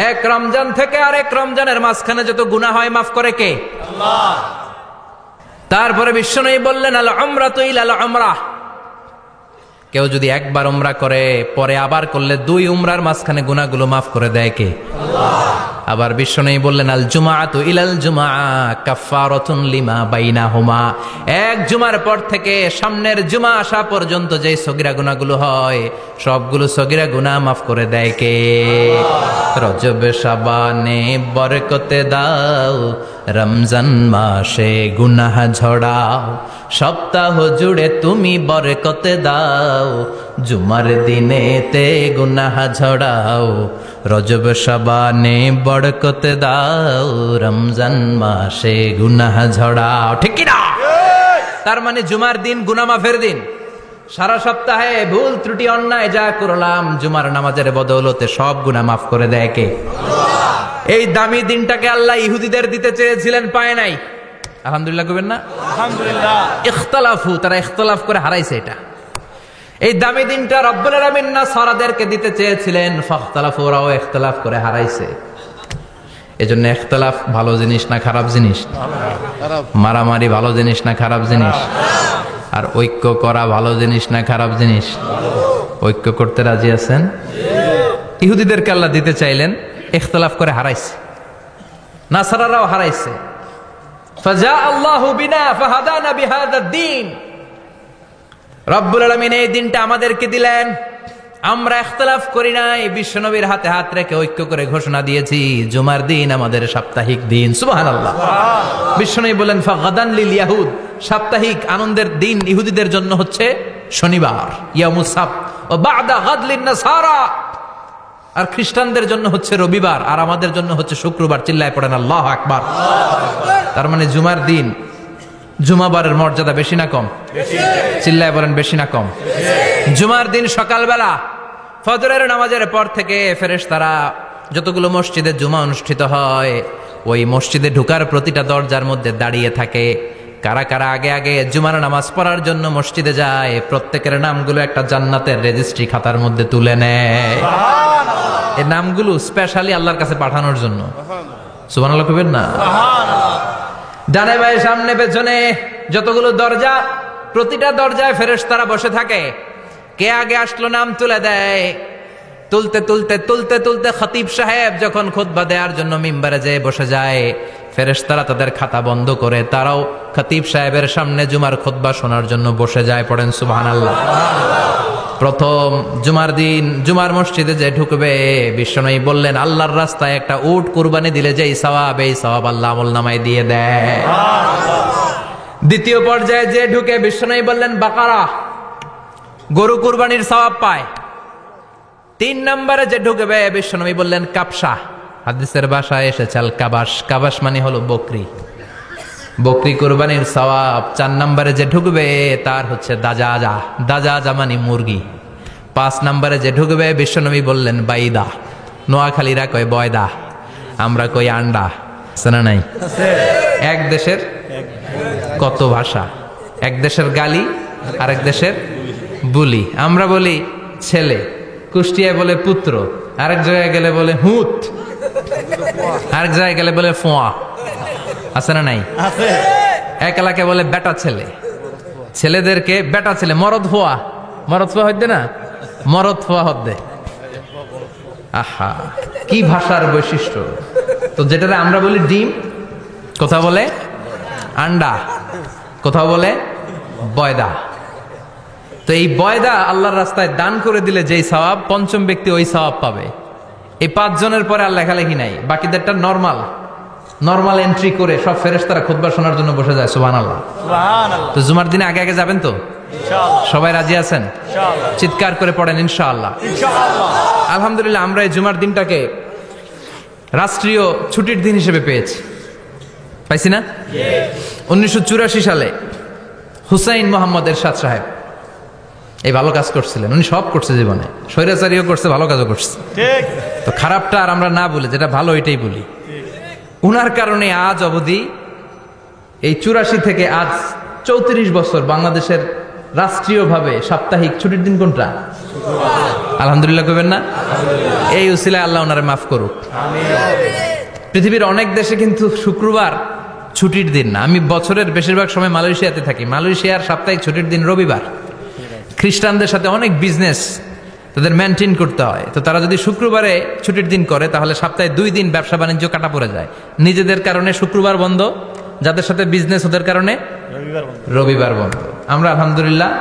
এক রমজান থেকে আরেক রমজানের মাঝখানে যত গুনাহ হয় মাফ করে কে? আল্লাহ। তারপরে বিশ্বনবী বললেন আল উমরাতু ইলাল উমরাহ, কেউ যদি একবার উমরা করে পরে আবার করলে 2 উমরার মাঝখানে গুনাহগুলো মাফ করে দেয় কে? আল্লাহ। আবার বিশ্বনবী বললেন আল জুমআতু ইলাল জুমআ কাফফারাতুন লিমা বাইনাহুমা, এক জুমার পর থেকে সামনের জুমা আসা পর্যন্ত যে সগীরা গুনাহগুলো হয় সবগুলো সগীরা গুনাহ মাফ করে দেয় কে? রজব শাবানে বরকতে দাও, রমজান মাসে গুনাহ ঝড়াও, সপ্তাহ জুড়ে তুমি বরকতে দাও, জুমার দিনেতে গুনাহ ঝড়াও, রজব শাবানে বরকতে দাও, রমজান মাসে গুনাহ ঝড়াও। ঠিক কি না? তার মানে জুমার দিন গুনাহ মাফের দিন। সারা সপ্তাহে ভুল ত্রুটি অন্যায় যা করলাম জুমার নামাজের বদৌলতে সব গুনাহ মাফ করে দেয় কে? আল্লাহ। এই দামি দিনটাকে আল্লাহ ইহুদিদের দিতে চেয়েছিলেন, পায় নাই। আলহামদুলিল্লাহ কইবেন না? আলহামদুলিল্লাহ। ইখতিলাফু, তারা ইখতিলাফ করে হারাইছে এটা। এই দামি দিনটা রব্বুল আলামিন নাসারাদেরকে দিতে চেয়েছিলেন, ফাখতালাফু, ওরাও ইখতিলাফ করে হারাইছে। এজন্য ইখতিলাফ ভালো জিনিস না খারাপ জিনিস? মারামারি ভালো জিনিস না খারাপ জিনিস? আর ঐক্য করা ভালো জিনিস না খারাপ জিনিস? ঐক্য করতে রাজি আছেন? ইহুদিদেরকে আল্লাহ দিতে চাইলেন, ইখতিলাফ করে হারাইছে। নাসারারাও হারাইছে। ফাজা আল্লাহু বিনা ফাহাদানা বিহাদা দ্বীন, রব্বুল আলামিন এই দিনটা আমাদেরকে দিলেন, আমরা ইখতিলাফ করি নাই, বিশ্বনবীর হাতে হাত রেখে ঐক্য করে ঘোষণা দিয়েছি জুমার দিন আমাদের সাপ্তাহিক দিন। সুবহানাল্লাহ। বিশ্বনবী বলেন ফাগাদান লিল ইয়াহুদ, সাপ্তাহিক আনন্দের দিন ইহুদিদের জন্য হচ্ছে শনিবার ইয়াউমুস সাbt, ও বা'দা গাদ লিন নাসারা, আর খ্রিস্টানদের জন্য হচ্ছে রবিবার, আর আমাদের জন্য হচ্ছে শুক্রবার। চিল্লায় পড়েন আল্লাহু আকবার। তার মানে জুমার দিন, জুমাবারের মর্যাদা বেশি না কম? চিল্লায় বলেন বেশি না কম? জুমার দিন সকালবেলা ফজরের নামাজের পর থেকে ফেরেশতারা যতগুলো মসজিদে জুমা অনুষ্ঠিত হয় ওই মসজিদে ঢোকার প্রতিটা দরজার মধ্যে দাঁড়িয়ে থাকে। কারা কারা আগে আগে জুমার নামাজ পড়ার জন্য মসজিদে যায়, প্রত্যেকের নামগুলো একটা জান্নাতের রেজিস্ট্রি খাতার মধ্যে তুলে নেয়। এই নামগুলো স্পেশালি আল্লাহর কাছে পাঠানোর জন্য। সুবহানাল্লাহ কইবেন না? ডানে বায়ে সামনে পেছনে যতগুলো দরজা, প্রতিটা দরজায় ফেরেশতারা বসে থাকে। কে আগে আসলো নাম তুলে দেয়। তুলতে তুলতে তুলতে তুলতে খতিব সাহেব যখন খুতবা দেওয়ার জন্য মিম্বারে যেয়ে বসে যায়, ফেরেশতারা তাদের খাতা বন্ধ করে তারাও খতিব সাহেবের সামনে জুমার খুতবা শোনার জন্য বসে যায়। পড়েন সুবহানাল্লাহ। প্রথম জুমার দিন জুমার মসজিদে যে ঢুকবে, বিশ্বনবী বললেন আল্লাহর রাস্তায় একটা উট কুরবানি দিলে যেই সওয়াব, এই সওয়াব আল্লাহ আমলনামায় দিয়ে দেয়। দ্বিতীয় পর্যায়ে যে ঢুকে, বিশ্বনবী বললেন বাকারা, গরু কুরবানির সওয়াব পায়। 3 নম্বরে যে ঢুকবে, বিশ্বনবী বললেন কাবসা, হাদিসের ভাষায় এসেছে আল কাবাস, কাবাস মানে হলো বকরি, বকরি কুরবানির সওয়াব। 4 নম্বরে যে ঢুকবে তার হচ্ছে দাজাজা, দাজাজা মানে মুরগি। 5 নম্বরে যে ঢুকবে, বিশ্বনবী বললেন বাইদা, নোয়াখালীরা কয় বয়দা, আমরা কই আন্ডা। শোনা নাই? এক দেশের কত ভাষা, এক দেশের গালি আরেক দেশের বুলি। আমরা বলি ছেলে, কুষ্টিয়ায় বলে পুত্র, আরেক জায়গায় গেলে বলে হুত, আরেক জায়গায় গেলে বলে ফোয়া। আছে না নাই? এক এলাকায় বলে বেটা ছেলে, ছেলেদেরকে বেটা ছেলে। মরদ ফোয়া, মরদ ফোয়া হইতে না, মরদ ফোয়া হদ্দে। আহা, কি ভাষার বৈশিষ্ট্য! তো যেটা আমরা বলি ডিম, কোথাও বলে আন্ডা, কোথাও বলে বয়দা। তো এই বয়দা আল্লাহর রাস্তায় দান করে দিলে যেই সওয়াব, পঞ্চম ব্যক্তি ওই সওয়াব পাবে। এই 5 জনের পরে আর লেখালেখি নাই, বাকিদেরটা নরমাল এন্ট্রি করে সব ফেরেশতারা খুতবা শোনার জন্য বসে যায়। সুবহানাল্লাহ। তো জুমার দিনে আগে আগে যাবেন তো? সবাই রাজি আছেন? চিৎকার করে পড়েন ইনশাআল্লাহ। আলহামদুলিল্লাহ, আমরা এই জুমার দিনটাকে রাষ্ট্রীয় ছুটির দিন হিসেবে পেয়েছি, পাইছি না? 1984 সালে হুসাইন মোহাম্মদ এরশাদ সাহেব এই ভালো কাজ করছিলেন। উনি সব করছে জীবনে, স্বৈরাচারীও করছে, ভালো কাজও করছে। তো খারাপটা আর আমরা না বলি, যেটা ভালো এটাই বলি। উনার কারণে আজ অবধি এই 84 থেকে আজ 34 বছর বাংলাদেশের রাষ্ট্রীয়ভাবে সাপ্তাহিক ছুটির দিন কোনটা? আলহামদুলিল্লাহ কইবেন না? এই উসিলায় আল্লাহ ওনারে মাফ করুক। পৃথিবীর অনেক দেশে কিন্তু শুক্রবার ছুটির দিন না। আমি বছরের বেশিরভাগ সময় মালয়েশিয়াতে থাকি। মালয়েশিয়ার সাপ্তাহিক ছুটির দিন রবিবার। খ্রিস্টানদের সাথে অনেক বিজনেস তাদের মেনটেন করতে হয়, তো তারা যদি শুক্রবারে ছুটির দিন করে তাহলে সপ্তাহে 2 দিন ব্যবসা বাণিজ্য কাটা পড়ে যায়। নিজেদের কারণে শুক্রবার বন্ধ, যাদের সাথে বিজনেস ওদের কারণে রবিবার বন্ধ। আমরা আলহামদুলিল্লাহ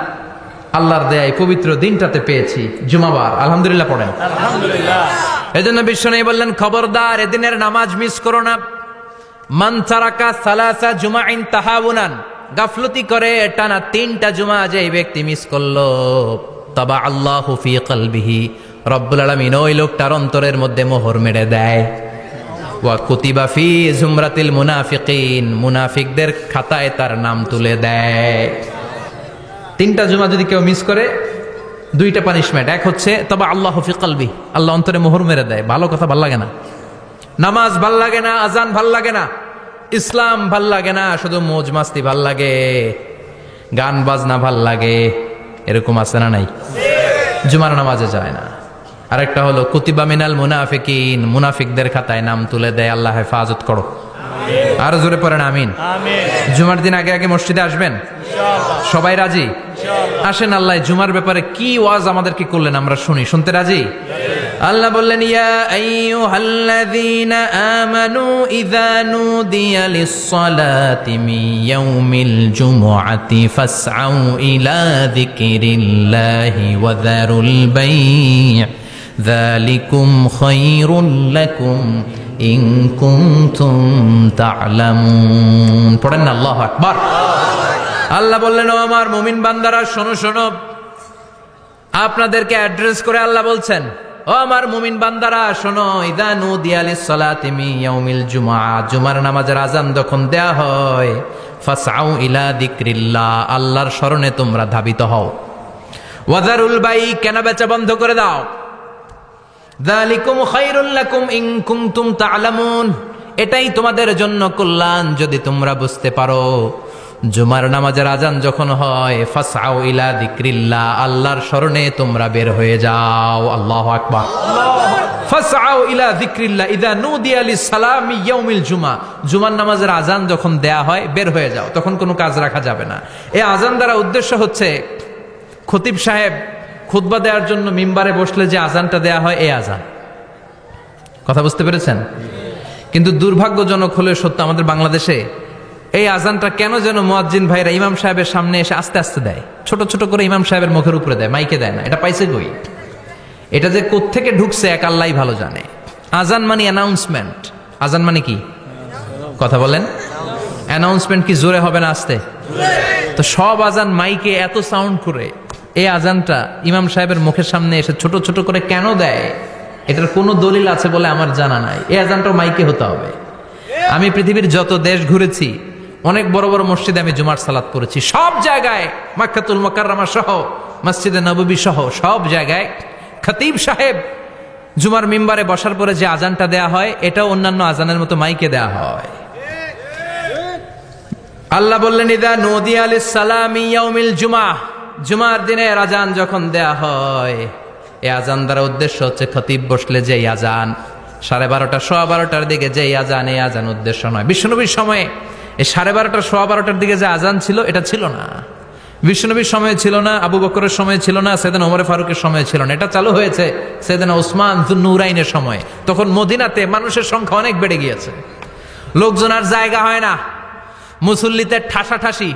আল্লাহর দয়ায় পবিত্র দিনটাতে পেয়েছি জুমাবার। আলহামদুলিল্লাহ পড়েন আলহামদুলিল্লাহ। এজন্য বিশ্বনবী বললেন খবরদার এদিনের নামাজ মিস করো না। মান তারাকা সালাসা জুমাইন তাহাউনান, গাফলতি করে টানা 3টা জুমা যে ব্যক্তি মিস করলো, তাবা আল্লাহু ফি কলবিহি, রব্বুল আলামিন ওই লোকটার অন্তরের মধ্যে মোহর মেরে দেয়। ওয়া কুতিবা ফি জুমরাতিল মুনাফিকিন, মুনাফিকদের খাতায় তার নাম তুলে দেয়। 3টা জুমা যদি কেউ মিস করে, 2টা পানিশমেন্ট। এক হচ্ছে তাবা আল্লাহু ফি কলবি, আল্লাহ অন্তরে মোহর মেরে দেয়। ভালো কথা ভাল লাগে না, নামাজ ভাল লাগে না, আজান ভাল লাগে না, ইসলাম ভাল লাগে না, শুধু মৌজ মাস্তি ভাল লাগে, গান বাজনা ভাল লাগে। এরকম আছে না নাই? জুমার নামাজে যায় না। আরেকটা হলো কুতিবা মিনাল মুনাফিকিন, মুনাফিকদের খাতায় নাম তুলে দেয়। আল্লাহ হেফাজত করো। আর জোরে পড়েন আমিন। জুমার দিন আগে আগে মসজিদে আসবেন সবাই? রাজি? আসেন। আল্লাহ জুমার ব্যাপারে কি ওয়াজ আমাদেরকে করলেন আমরা শুনি। শুনতে রাজি? আল্লাহ বললেন ইয়া আইয়ুহাল্লাযীনা আমানু ইযা নুদিয়া লিস-সালাতি মিন ইয়াউমিল জুমুআতি ফাসআউ ইলা যিকরিল্লাহি ওয়া যারুল বাই' যালিকুম খায়রুল লাকুম ইন কুনতুম তা'লামুন। পড়েন না আল্লাহু আকবার। আল্লাহ বললেন ও আমার মুমিন বান্দারা শোনো শোনো, আপনাদেরকে অ্যাড্রেস করে আল্লাহ বলছেন ও আমার মুমিন বান্দারা শোনো, ইযা নুদিয়া লিস-সালাতি মিন ইয়াউমিল জুমআ, জুমার নামাজের আযান যখন দেয়া হয়, ফাসআউ ইলা যিকরিল্লাহ, আল্লাহর স্মরণে তোমরা ধাবিত হও। ওয়া যারুল বাই, কেনাবেচা বন্ধ করে দাও। যালিকুম খায়রুল লাকুম ইন কুনতুম তা'লামুন, এটাই তোমাদের জন্য কল্যাণ যদি তোমরা বুঝতে পারো। জুমার নামাজের আযান যখন হয়, ফাসআউ ইলা যিকরিল্লাহ, আল্লাহর স্মরণে তোমরা বের হয়ে যাও। আল্লাহু আকবার। ফাসআউ ইলা যিকরিল্লাহ ইযা নুদিয়া লিস-সালামি ইয়াউমিল জুমআ, জুমার নামাজের আযান যখন দেয়া হয় বের হয়ে যাও, তখন কোনো কাজ রাখা যাবে না। এই আযান দ্বারা উদ্দেশ্য হচ্ছে খতিব সাহেব খুতবা দেওয়ার জন্য মিম্বারে বসলে যে আযানটা দেয়া হয় এই আযান। কথা বুঝতে পেরেছেন? কিন্তু দুর্ভাগ্যজনক হলে সত্য, আমাদের বাংলাদেশে এই আজানটা কেন যেন মুয়াজ্জিন ভাইরা ইমাম সাহেবের সামনে এসে আস্তে আস্তে দেয়, ছোট ছোট করে ইমাম সাহেবের মুখের উপরে দেয়, মাইকে দেয় না। এটা পাইছে কই? এটা যে কোত্থেকে ঢুকছে এক আল্লাহই ভালো জানে। আজান মানে অ্যানাউন্সমেন্ট। আজান মানে কি? কথা বলেন। অ্যানাউন্সমেন্ট কি জোরে হবে না আস্তে? তো সব আজান মাইকে এত সাউন্ড করে, এই আজানটা ইমাম সাহেবের মুখের সামনে এসে ছোট ছোট করে কেন দেয়? এটার কোনো দলিল আছে বলে আমার জানা নাই। এই আজানটাও মাইকে হতে হবে। আমি পৃথিবীর যত দেশ ঘুরেছি, অনেক বড় বড় মসজিদে আমি জুমার সালাত করেছি, সব জায়গায় মক্কাতুল মুকাররমা সহ মসজিদে নববী সহ সব জায়গায় খতিব সাহেব জুমার মিম্বারে বসার পরে যে আজানটা দেয়া হয়, এটাও অন্যান্য আজানের মতো মাইকে দেয়া হয়। আল্লাহ বললেন ইযা নুদিয়া লিস-সালামি ইয়াউমিল জুমআহ, জুমার দিনের আজান যখন দেয়া হয়, এই আজান দ্বারা উদ্দেশ্য হচ্ছে খতিব বসলে যে আজান 12:30 12:15 দিকে যে আজান, এই আজান উদ্দেশ্য নয়। বিশ্বনবীর সময়ে এই 12:30 12:15 দিকে যে আজান ছিল এটা ছিল না। বিশ্বনবীর সময় ছিল না, আবু বকরের সময় ছিল না, সাইয়েদনা ওমর ফারুকের সময় ছিল না। এটা চালু হয়েছে সাইয়েদনা উসমান যুন্নুরাইনের সময়। তখন মদিনাতে মানুষের সংখ্যা অনেক বেড়ে গিয়েছে, লোকজন আর জায়গা হয় না, মুসল্লিতে ঠাসাঠাসি।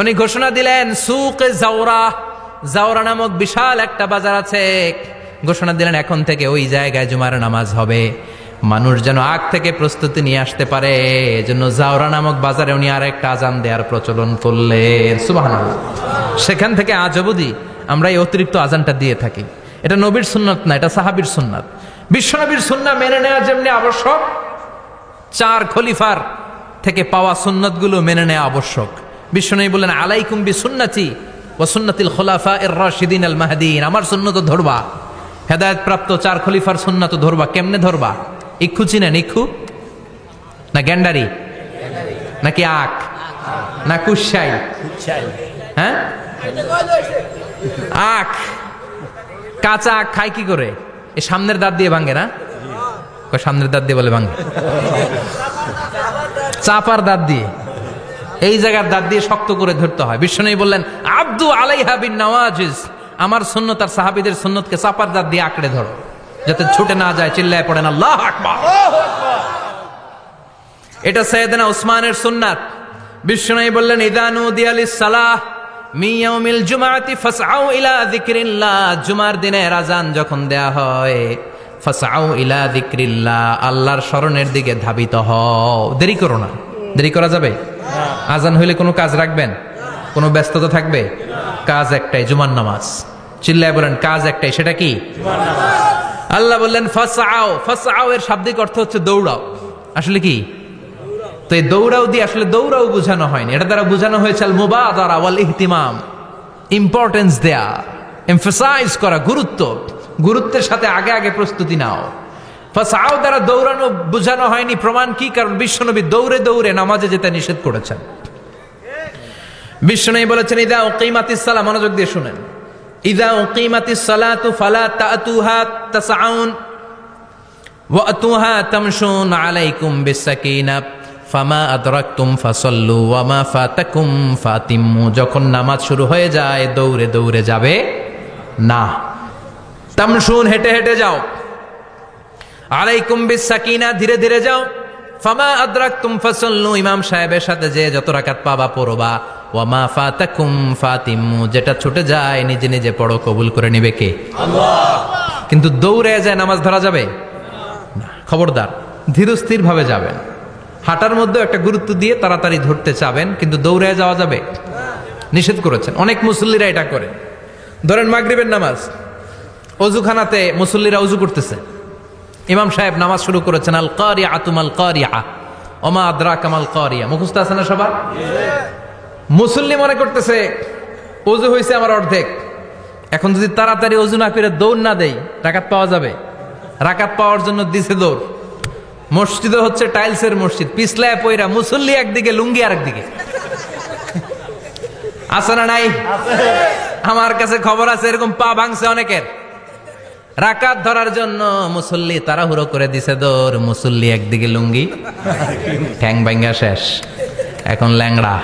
উনি ঘোষণা দিলেন সুকে জাওরা, জাওরা নামক বিশাল একটা বাজার আছে, ঘোষণা দিলেন এখন থেকে ওই জায়গায় জুমার নামাজ হবে। মানুষ যেন আগ থেকে প্রস্তুতি নিয়ে আসতে পারে, এজন্য জাওরা নামক বাজারে উনি আর একটা আজান দেওয়ার প্রচলন করলেন। সুবহানাল্লাহ। সেখান থেকে আজ অবধি আমরা এই অতিরিক্ত আজানটা দিয়ে থাকি। এটা নবীর সুন্নাত না, এটা সাহাবীর সুন্নাত। বিশ্বনবীর সুন্নাহ মেনে নেওয়া যেমনি আবশ্যক, 4 খলিফার থেকে পাওয়া সুন্নাতগুলো মেনে নেওয়া আবশ্যক। বিশ্বনবী বললেন আলাইকুম বিসুন্নতি ওয়া সুন্নাতিল খুলাফায়ে রাশিদিন আল মাহদিয়িন, আমার সুন্নাত ধরবা। হেদায়েত প্রাপ্ত 4 খলিফার সুন্নাত ধরবা। কেমনে ধরবা? ইক্ষু চিনেন? ইক্ষু না গ্যান্ডারি নাকি আখ না কুশাই? হ্যাঁ, আখ। কাঁচা আখ খায় কি করে? এই সামনের দাঁত দিয়ে ভাঙে না? সামনের দাঁত দিয়ে বলে ভাঙে, চাপার দাঁত দিয়ে, এই জায়গার দাঁত দিয়ে শক্ত করে ধরতে হয়। বিশ্বনবী বললেন আব্দু আলাইহা বিন নওয়াজিজ, আমার সুন্নত আর সাহাবীদের সুন্নতকে চাপার দাঁত দিয়ে আঁকড়ে ধরো, যাতে ছুটে না যায়। চিল্লায় পড়েন আল্লাহু আকবার। এটা সাইয়েদনা উসমানের সুন্নাত। বিশ্বনবী বললেন ইযা নুদিয়া লিস-সালাহ মিন ইয়াউমিল জুমআতি ফাসআউ ইলা যিকরিল্লাহ, জুমার দিনের আযান যখন দেয়া হয়, ফাসআউ ইলা যিকরিল্লাহ, আল্লাহর স্মরণের দিকে ধাবিত হও। দেরি করো না। দেরি করা যাবে? আযান হইলে কোনো কাজ রাখবেন? কোনো ব্যস্ততা থাকবে? কাজ একটাই, জুমার নামাজ। চিল্লায় বলেন কাজ একটাই, সেটা কি? জুমার নামাজ। আল্লাহ বললেন ফাসআউ, ফাসআউ এর শাব্দিক অর্থ হচ্ছে দৌড়াও। আসলে কি? তো এই দৌড়াও দিয়ে আসলে দৌড়াও বোঝানো হয়নি, এটা দ্বারা বোঝানো হয়েছে আল মুবাদারা ওয়াল ইহতিমাম, ইম্পর্টেন্স দেয়া, এমফাসাইজ করা, গুরুত্ব, গুরুত্বের সাথে আগে আগে প্রস্তুতি নাও। ফাসআউ দ্বারা দৌড়ানো বোঝানো হয়নি। প্রমাণ কি? কারণ বিশ্বনবী দৌড়ে দৌড়ে নামাজে যেতে নিষেধ করেছেন। বিশ্বনবী বলেছেন ইযা উকিমাতিস সালাহ, মনোযোগ দিয়ে শুনেন, ইযা উকিমাতিস সালাতু ফালা তাতুহা তাসআউন ওয়া আতুহা তামশুন আলাইকুম বিসাকিনাহ ফামা আদরাকতুম ফাসাল্লু ওয়া মা ফাতাকুম ফাতিম্মু, যখন নামাজ শুরু হয়ে যায় দৌড়ে দৌড়ে যাবে না। তামশুন, হেঁটে হেঁটে যাও, আলাইকুম বিস-সাকিনা, ধীরে ধীরে যাও। ফামা আদরাকতুম ফাসাল্লু, ইমাম সাহেবের সাথে যে যত রাকাত পাবা পড়বা। ওয়া মা ফাতাকুম ফাতিমু, যেটা ছুটে যায় নিজে নিজে পড়ো, কবুল করে নেবে কে? আল্লাহ। কিন্তু দৌড়ে যায় নামাজ ধরা যাবে না, খবরদার, ধীরস্থির ভাবে যাবেন। হাঁটার মধ্যে একটা গুরুত্ব দিয়ে তাড়াতাড়ি ধরতে চাবেন, কিন্তু দৌড়ে যাওয়া যাবে নিষেধ করেছেন। অনেক মুসল্লিরা এটা করে। ধরেন মাগরিবের নামাজ, অজুখানাতে মুসল্লিরা অজু করতেছে, ইমাম সাহেব নামাজ শুরু করেছেন, আল কারিআতু মাল কারিআ ওমা আদরাকা মাল কারিআ, মুখস্থ আছে না সবার? মুসল্লি মনে করতেছে অজু হয়েছে আমার অর্ধেক, এখন যদি তাড়াতাড়ি অজু না করে দৌড় না দেই রাকাত পাওয়া যাবে? রাকাত পাওয়ার জন্য দিছে দৌড়। মসজিদে হচ্ছে টাইলসের মসজিদ, পিছলায় পয়রা মুসল্লি একদিকে, লুঙ্গি আর একদিকে। আছে না নাই? আমার কাছে খবর আছে এরকম পা ভাঙছে অনেকের। রাকাত ধরার জন্য মুসল্লি তাড়াহুড়ো করে দিছে দৌড়, মুসল্লি একদিকে লুঙ্গি, ঠ্যাং ভাঙ্গা শেষ, এখন ল্যাংড়া।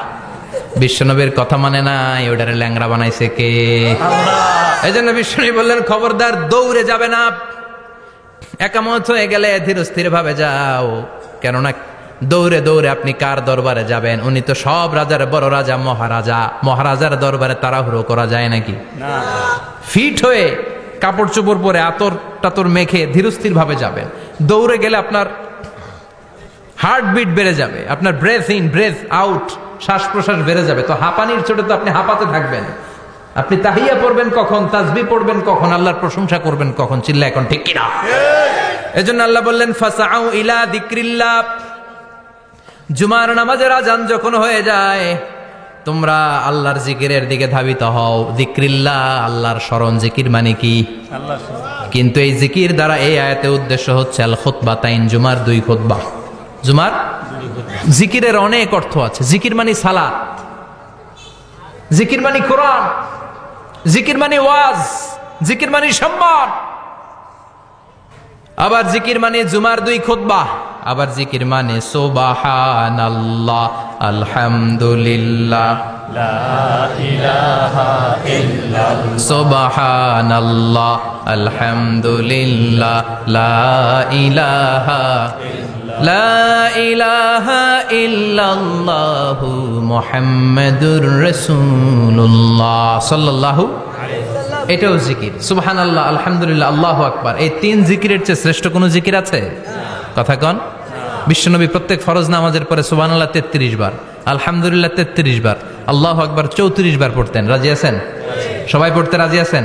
বিশ্বনবীর কথা মানে নাই, ওটারে ল্যাংড়া বানাইছে কে? এই জন্য বিশ্বনবী বললেন খবরদার দৌড়ে যাবে না, একামত হয়ে গেলে ধীর স্থির ভাবে যাও। কেননা দৌড়ে দৌড়ে আপনি কার দরবারে যাবেন? উনি তো সব রাজার বড় রাজা, মহারাজা। মহারাজার দরবারে তাড়াহুড়ো করা যায় নাকি? ফিট হয়ে কাপড় চোপড় পরে আতর টাতর মেখে ধীরস্থির ভাবে যাবেন। দৌড়ে গেলে আপনার হার্টবিট বেড়ে যাবে, আপনার ব্রেথ ইন ব্রেথ আউট, শ্বাস প্রশ্বাস বেড়ে যাবে। তো হাঁপানির চোটে তো আপনি হাঁপাতে থাকবেন। আপনি তাহিয়া পড়বেন কখন, তাসবিহ পড়বেন কখন, আল্লাহর প্রশংসা করবেন কখন? চিল্লা এখন ঠিক কিনা? এজন্য আল্লাহ বললেন ফাসাউ ইলা যিকরিল্লাহ, জুমার নামাজের আজান যখন হয়ে যায় তোমরা আল্লাহর জিকিরের দিকে ধাবিত হও। যিকরিল্লাহ, আল্লাহর স্মরণ। জিকির মানে কি? কিন্তু এই জিকির দ্বারা এই আয়াতে উদ্দেশ্য হচ্ছে আল খুতবাতাইন, জুমার 2 খুতবা। জুমার জিকিরের অনেক অর্থ আছে। জিকির মানে সালাত, জিকির মানে কোরআন, জিকির মানে ওয়াজ, জিকির মানে সম্মান। আবার জিকির মানে জুমার 2 খুতবা। আবার জিকির মানে সুবহানাল্লাহ, আলহামদুলিল্লাহ, লা ইলাহা ইল্লাল্লাহ, সুবহানাল্লাহ, আলহামদুলিল্লাহ, লা ইলাহা লা ইলাহা ইল্লাল্লাহু মুহাম্মাদুর রাসূলুল্লাহ সাল্লাল্লাহু আলাইহি ওয়াসাল্লাম। এটাও জিকির। সুবহানাল্লাহ, আলহামদুলিল্লাহ, আল্লাহু আকবার। এই 3 জিকিরের চেয়ে শ্রেষ্ঠ কোনো জিকির আছে? কথা কন। বিশ্বনবী প্রত্যেক ফরজ নামাজের পরে সুবহানাল্লাহ 33 বার, আলহামদুলিল্লাহ 33 বার, আল্লাহু আকবার 34 বার পড়তেন। রাজি আছেন? সবাই পড়তে রাজি আছেন?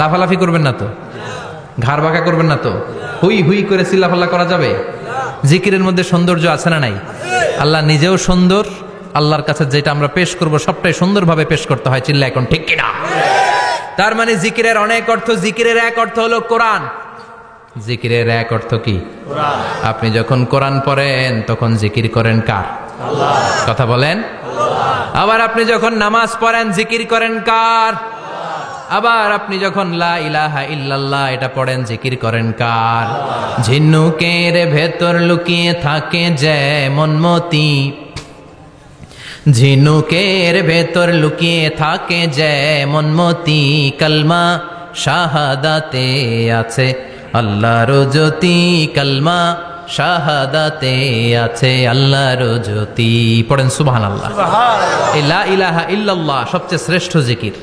লাফালাফি করবেন না তো? ঘাড় বাঁকা করবেন না তো? হুই হুই করে চিল্লাফাল্লা করা যাবে? জিকিরের মধ্যে সৌন্দর্য আছে না নাই? আল্লাহ নিজেও সুন্দর। আল্লাহর কাছে যেটা আমরা পেশ করব সবটাই সুন্দরভাবে পেশ করতে হয়। চিল্লা এখন ঠিক কিনা? তার মানে জিকিরের অনেক অর্থ। জিকিরের এক অর্থ হলো কোরআন। জিকিরের এক অর্থ কি? কোরআন। আপনি যখন কোরআন পড়েন তখন জিকির করেন কার? আল্লাহ। কথা বলেন। আল্লাহ। আবার আপনি যখন নামাজ পড়েন জিকির করেন কার? আবার আপনি যখন লা ইলাহা ইল্লাল্লাহ এটা পড়েন জিকির করেন কার? ঝিনুকের ভেতর লুকিয়ে থাকে যেমন মতি, ঝিনুকের ভেতর লুকিয়ে থাকে যেমন মতি, কালমা শাহাদাতে আছে আল্লাহর জ্যোতি, কালমা শাহাদাতে আছে আল্লাহর জ্যোতি। পড়েন সুবহানাল্লাহ। এই লা ইলাহা ইল্লাল্লাহ সবচেয়ে শ্রেষ্ঠ জিকির।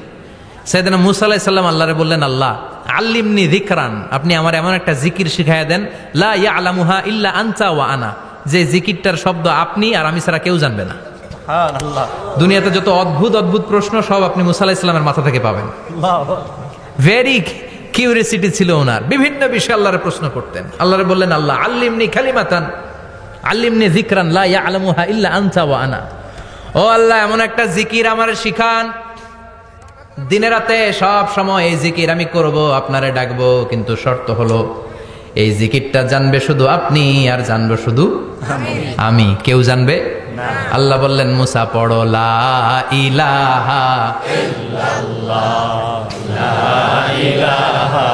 সাইয়েদনা মুসা আলাইহিস সালাম আল্লাহরে বললেন, আল্লাহ আল্লিমনি যিকরান, আপনি আমার এমন একটা জিকির শিখাইয়া দেন, লা ইয়ালামুহা ইল্লা আনতা ওয়া আনা, যে জিকিরটার শব্দ আপনি আর আমি ছাড়া কেউ জানবে না। সুবহানাল্লাহ। দুনিয়াতে যত অদ্ভুত অদ্ভুত প্রশ্ন সব আপনি মুসা আলাইহিস সালামের মাথা থেকে পাবেন। ভেরি কিউরিয়াসিটি ছিল ওনার, বিভিন্ন বিষয়ে আল্লাহরে প্রশ্ন করতেন। আল্লাহরে বললেন, আল্লাহ আল্লিমনি কালিমাতান, আল্লিমনি যিকরান লা ইয়ালামুহা ইল্লা আনতা ওয়া আনা। ও আল্লাহ এমন একটা জিকির আমারে শিখান, দিনে রাতে সব সময় এই জিকির আমি করব, আপনারে ডাকবো, কিন্তু শর্ত হলো এই জিকিরটা জানবে শুধু আপনি আর জানবে শুধু আমি, কেউ জানবে না। আল্লাহ বললেন, মুসা পড়ো লা ইলাহা ইল্লাল্লাহ, লা ইলাহা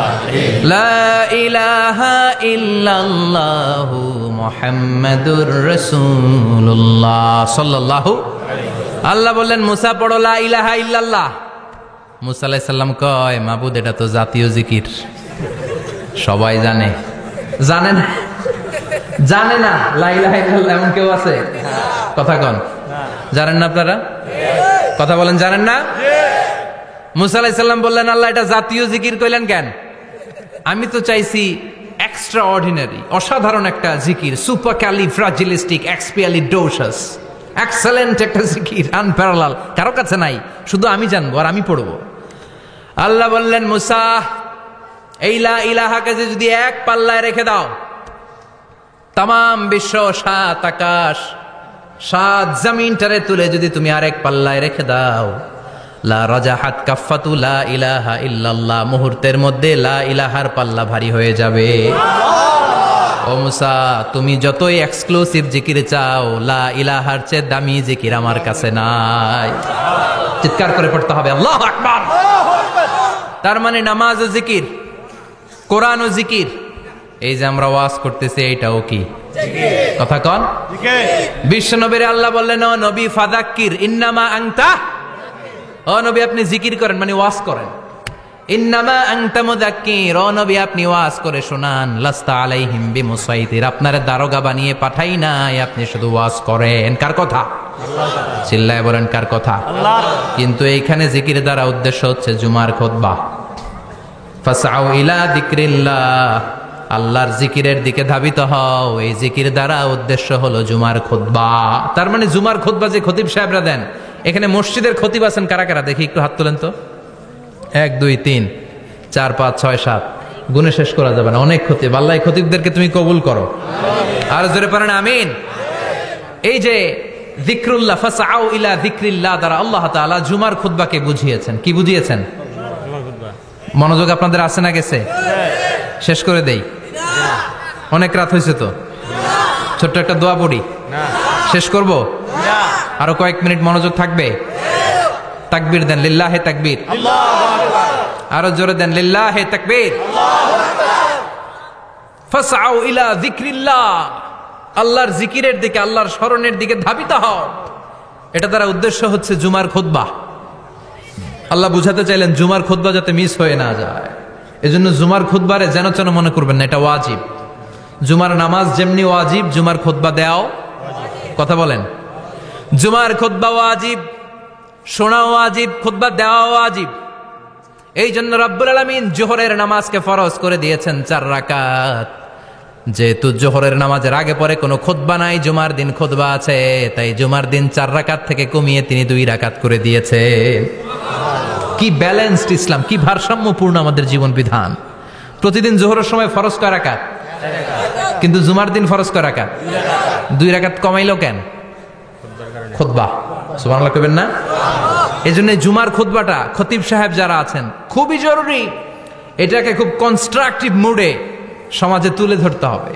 লা ইলাহা ইল্লাল্লাহু মুহাম্মাদুর রাসূলুল্লাহ সাল্লাল্লাহু আলাইহি ওয়াসাল্লাম। আল্লাহ বললেন, মুসা পড়ো লা ইলাহা ইল্লাল্লাহ। মুসা আলাইহিস সালাম কয়, মাবুদ এটা তো জাতীয় জিকির, সবাই জানে। জানে না, জানে না লা ইলাহা ইল্লাল্লাহ এমন কেউ আছে? কথা কন, জানেন না আপনারা? কথা বলেন, জানেন না? মুসা আলাইহিস সালাম বললেন, আল্লাহ এটা জাতীয় জিকির কইলেন কেন? আমি তো চাইছি এক্সট্রা অর্ডিনারি, অসাধারণ একটা জিকির, সুপার ক্যালিফ্রাজিলিস্টিক এক্সপিয়ালিডোসাস, এক্সেলেন্ট একটা জিকির, আনপ্যারালাল, কারো কাছে নাই, শুধু আমি জানবো আর আমি পড়বো। আল্লাহ বললেন, মুসা এই লা ইলাহাকে যদি এক পাল্লায় রেখে দাও, তামাম বিশ্ব, 7 আকাশ 7 জমিনটারে তুলে যদি তুমি আরেক পাল্লায় রেখে দাও, লা রাজাহাত কাফাতু লা ইলাহা ইল্লাল্লাহ, মুহূর্তের মধ্যে লা ইলাহার পাল্লা ভারী হয়ে যাবে। ও মুসা, তুমি যতই এক্সক্লুসিভ জিকির চাও, লা ইলাহার চেয়ে দামি জিকির আমার কাছে নাই। চিৎকার করে পড়তে হবে আল্লাহু আকবার। তার মানে নামাজ ও জিকির, কোরআন ও জিকির, এই যে আমরা ওয়াজ করতেছি এইটাও কি কথা কন? বিশ্ব নবীর আল্লাহ বললেন, ও নবী ফাযাক্কির ইন্নামা আনতা, ও নবী আপনি জিকির করেন মানে ওয়াজ করেন। ইন্নামা আনতা মুযাক্কির, ও নবী আপনি ওয়াজ করে শোনান। লাস্তা আলাইহিম বিমুসাইতির, আপনারে দারোগা বানিয়ে পাঠাই নাই, আপনি শুধু ওয়াজ করেন। কার কথা? চিল্লায় বলেন কার কথা? আল্লাহর। কিন্তু এইখানে জিকির দ্বারা উদ্দেশ্য হচ্ছে জুমার খুতবা। ফাসআউ ইলা যিকরিল্লাহ, আল্লাহর জিকিরের দিকে ধাবিত হও। এই জিকির দ্বারা উদ্দেশ্য হলো জুমার খুতবা। তার মানে জুমার খুতবা যে খতিব সাহেবরা দেন, এখানে মসজিদের খতিব আছেন কারা কারা? দেখি একটু হাত তোলেন তো। 1 2 3 4 5 6 7, গুণে শেষ করা যাবে না, অনেক খতিব। আল্লাহ এই খতিবদেরকে তুমি কবুল করো, আর জোরে পড়েন আমিন। এই যে যিকরুল্লাহ, ফাসআউ ইলা যিকরিল্লাহ দ্বারা আল্লাহ তাআলা জুমার খুতবাকে বুঝিয়েছেন। কি বুঝিয়েছেন? মনোযোগ আপনাদের আছে না গেছে? শেষ করে দেই, অনেক রাত হয়েছে তো। ছোট্ট একটা দোয়া পড়ি, শেষ করব? আরো কয়েক মিনিট মনোযোগ থাকবে? তাকবীর দেন, লিল্লাহে তাকবীর, আরো জোরে দেন, লিল্লাহে তাকবীর। ফাসআউ ইলা যিকরিল্লাহ, আল্লাহর জিকিরের দিকে, আল্লাহর স্মরণের দিকে ধাবিত হও। এটা দ্বারা উদ্দেশ্য হচ্ছে জুমার খুতবা। আল্লাহ বুঝাতে চাইলেন জুমার খুতবা যাতে মিস হয়ে না যায়, এজন্য জুমার খুতবারে যেন তেন মনে করবেন না, এটা ওয়াজিব। জুমার নামাজ যেমনি ওয়াজিব, জুমার খুতবা দেওয়াও, কথা বলেন, জুমার খুতবা ওয়াজিব, শোনা ওয়াজিব, খুতবা দেওয়া ওয়াজিব। এই জন্য রব্বুল আলামিন জোহরের নামাজকে ফরজ করে দিয়েছেন 4 রাকাত। যেহেতু জোহরের নামাজের আগে পরে কোনো খুতবা নাই, জুমার দিন খুতবা আছে, তাই জুমার দিন 4 রাকাত থেকে কমিয়ে তিনি 2 রাকাত করে দিয়েছেন। কি ব্যালেন্সড ইসলাম, কি ভারসাম্যপূর্ণ আমাদের জীবন বিধান। প্রতিদিন জোহরের সময় ফরজ কয় রাকাত, কিন্তু জুমার দিন ফরজ কয় রাকাত? 2 রাকাত কমাইলো কেন? খুতবা। সুবহানাল্লাহ কইবেন না? এজন্য জুমার খুতবাটা খতিব সাহেব যারা আছেন খুবই জরুরি। এটাকে খুব কনস্ট্রাকটিভ মুডে সমাজে তুলে ধরতে হবে,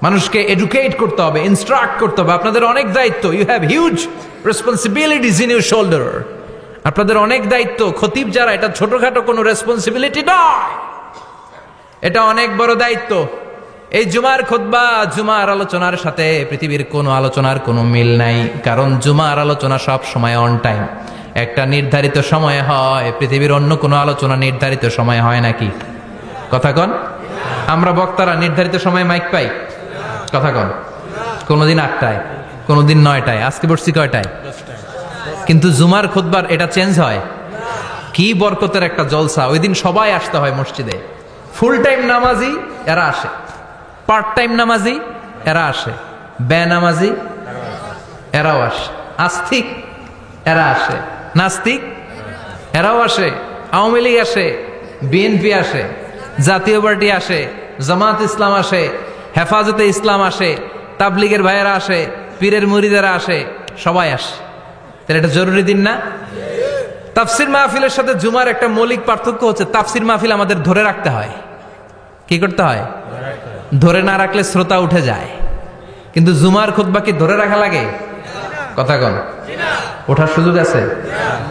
মানুষকে এডুকেট করতে হবে, ইনস্ট্রাক্ট করতে হবে। আপনাদের অনেক দায়িত্ব, you have huge responsibilities in your shoulder. আপনাদের অনেক দায়িত্ব। খতিব যারা, এটা ছোটখাটো কোনো রেসপন্সিবিলিটি নয়, এটা অনেক বড় দায়িত্ব। এই জুমার খুতবা, জুমার আলোচনার সাথে পৃথিবীর কোনো আলোচনার কোনো মিল নাই, কারণ জুমার আলোচনা সব সময় অন টাইম, একটা নির্ধারিত সময়ে হয়। পৃথিবীর অন্য কোনো আলোচনা নির্ধারিত সময়ে হয় নাকি? কথা কন। আমরা বক্তারা নির্ধারিত সময়ে মাইক পাই? কথা কন। কোনোদিন 8টায়, কোনোদিন 9টায়, আজকে বসছি কয়টায়? কিন্তু জুমার খুতবার এটা চেঞ্জ হয়। কি বরকতের একটা জলসা। ওই দিন সবাই আসতে হয় মসজিদে। ফুল টাইম নামাজি এরা আসে, পার্ট টাইম নামাজি এরা আসে, বেনামাজি এরাও আসে, আস্তিক এরা আসে, নাস্তিক এরাও আসে, আওয়ামী লীগ আসে, বিএনপি আসে, জাতীয় পার্টি আসে, জামাত ইসলাম আসে, হেফাজতে ইসলাম আসে, তাবলিগের ভাইয়েরা আসে, পীরের মুরিদেরা আসে, সবাই আসে। তাহলে এটা জরুরি দিন না? তাফসির মাহফিলের সাথে জুমার একটা মৌলিক পার্থক্য হচ্ছে, তাফসির মাহফিল আমাদের ধরে রাখতে হয়। কি করতে হয়? ধরে না রাখলে শ্রোতা উঠে যায়। কিন্তু জুমার খুতবা কি ধরে রাখা লাগে? কথা কন। ওঠার সুযোগ আছে,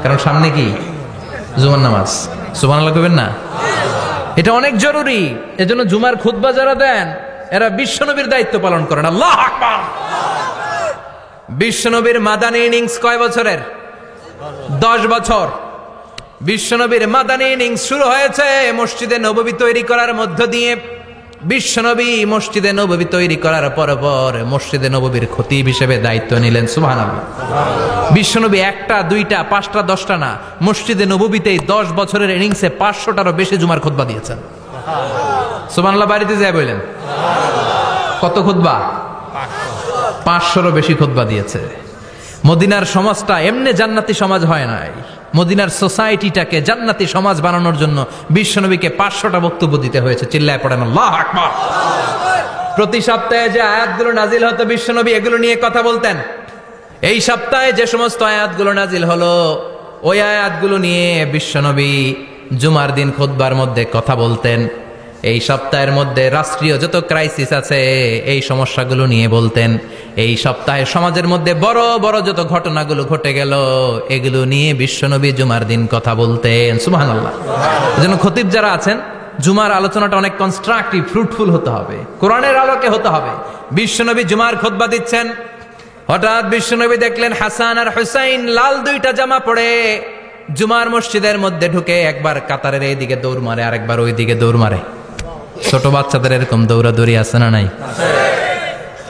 কারণ সামনে কি জুমার নামাজ। সুবহানাল্লাহ কইবেন না? এটা অনেক জরুরি। এজন্য জুমার খুতবা যারা দেন এরা বিশ্বনবীর দায়িত্ব পালন করেন। আল্লাহু আকবার। বিশ্বনবীর মাদানী ইনিংস কয় বছরের? 10 বছর। বিশ্বনবীর মাদানী ইনিংস শুরু হয়েছে মসজিদে নববী তৈরি করার মধ্য দিয়ে। বিশ্বনবী মসজিদে নববী তৈরি করার পর মসজিদে নববীর খতিব হিসেবে দায়িত্ব নিলেন। সুবহানাল্লাহ। বিশ্বনবী একটা, দুইটা, পাঁচটা, 10টা না, মসজিদে নববীতেই 10 বছরের ইনিংসে 500টারও বেশি জুমার খুতবা দিয়েছেন। সুবহানাল্লাহ। বাড়িতে যায় বললেন কত খুতবা? 500রও বেশি খুতবা দিয়েছে। মদিনার সমাজটা এমনি জান্নাতি সমাজ হয় নাই। মদিনার সোসাইটিটাকে জান্নাতি সমাজ বানানোর জন্য বিশ্বনবীকে 500টা বক্তব্য দিতে হয়েছে। চিল্লায় পড়েন আল্লাহু আকবার। প্রতি সপ্তাহে যে আয়াতগুলো নাজিল হতো বিশ্বনবী এগুলো নিয়ে কথা বলতেন। এই সপ্তাহে যে সমস্ত আয়াতগুলো নাজিল হলো ওই আয়াতগুলো নিয়ে বিশ্বনবী জুমার দিন খুতবার মধ্যে কথা বলতেন। এই সপ্তাহের মধ্যে রাষ্ট্রীয় যত ক্রাইসিস আছে এই সমস্যাগুলো নিয়ে বলতেন। এই সপ্তাহে সমাজের মধ্যে বড় বড় যত ঘটনাগুলো ঘটে গেল এগুলো নিয়ে বিশ্বনবী জুমার দিন কথা বলতেন। সুবহানাল্লাহ। এজন্য খতিব যারা আছেন জুমার আলোচনাটা অনেক কনস্ট্রাকটিভ, ফ্রুটফুল হতে হবে, কোরআনের আলোকে হতে হবে। বিশ্বনবী জুমার খুতবা দিচ্ছেন, হঠাৎ বিশ্বনবী দেখলেন হাসান আর হুসাইন লাল 2টা জামা পরে জুমার মসজিদের মধ্যে ঢুকে একবার কাতারের এইদিকে দৌড় মারে, আরেকবার ওই দিকে দৌড় মারে। ছোট বাচ্চাদের এরকম দৌড়াদৌড়ি আছে না নাই?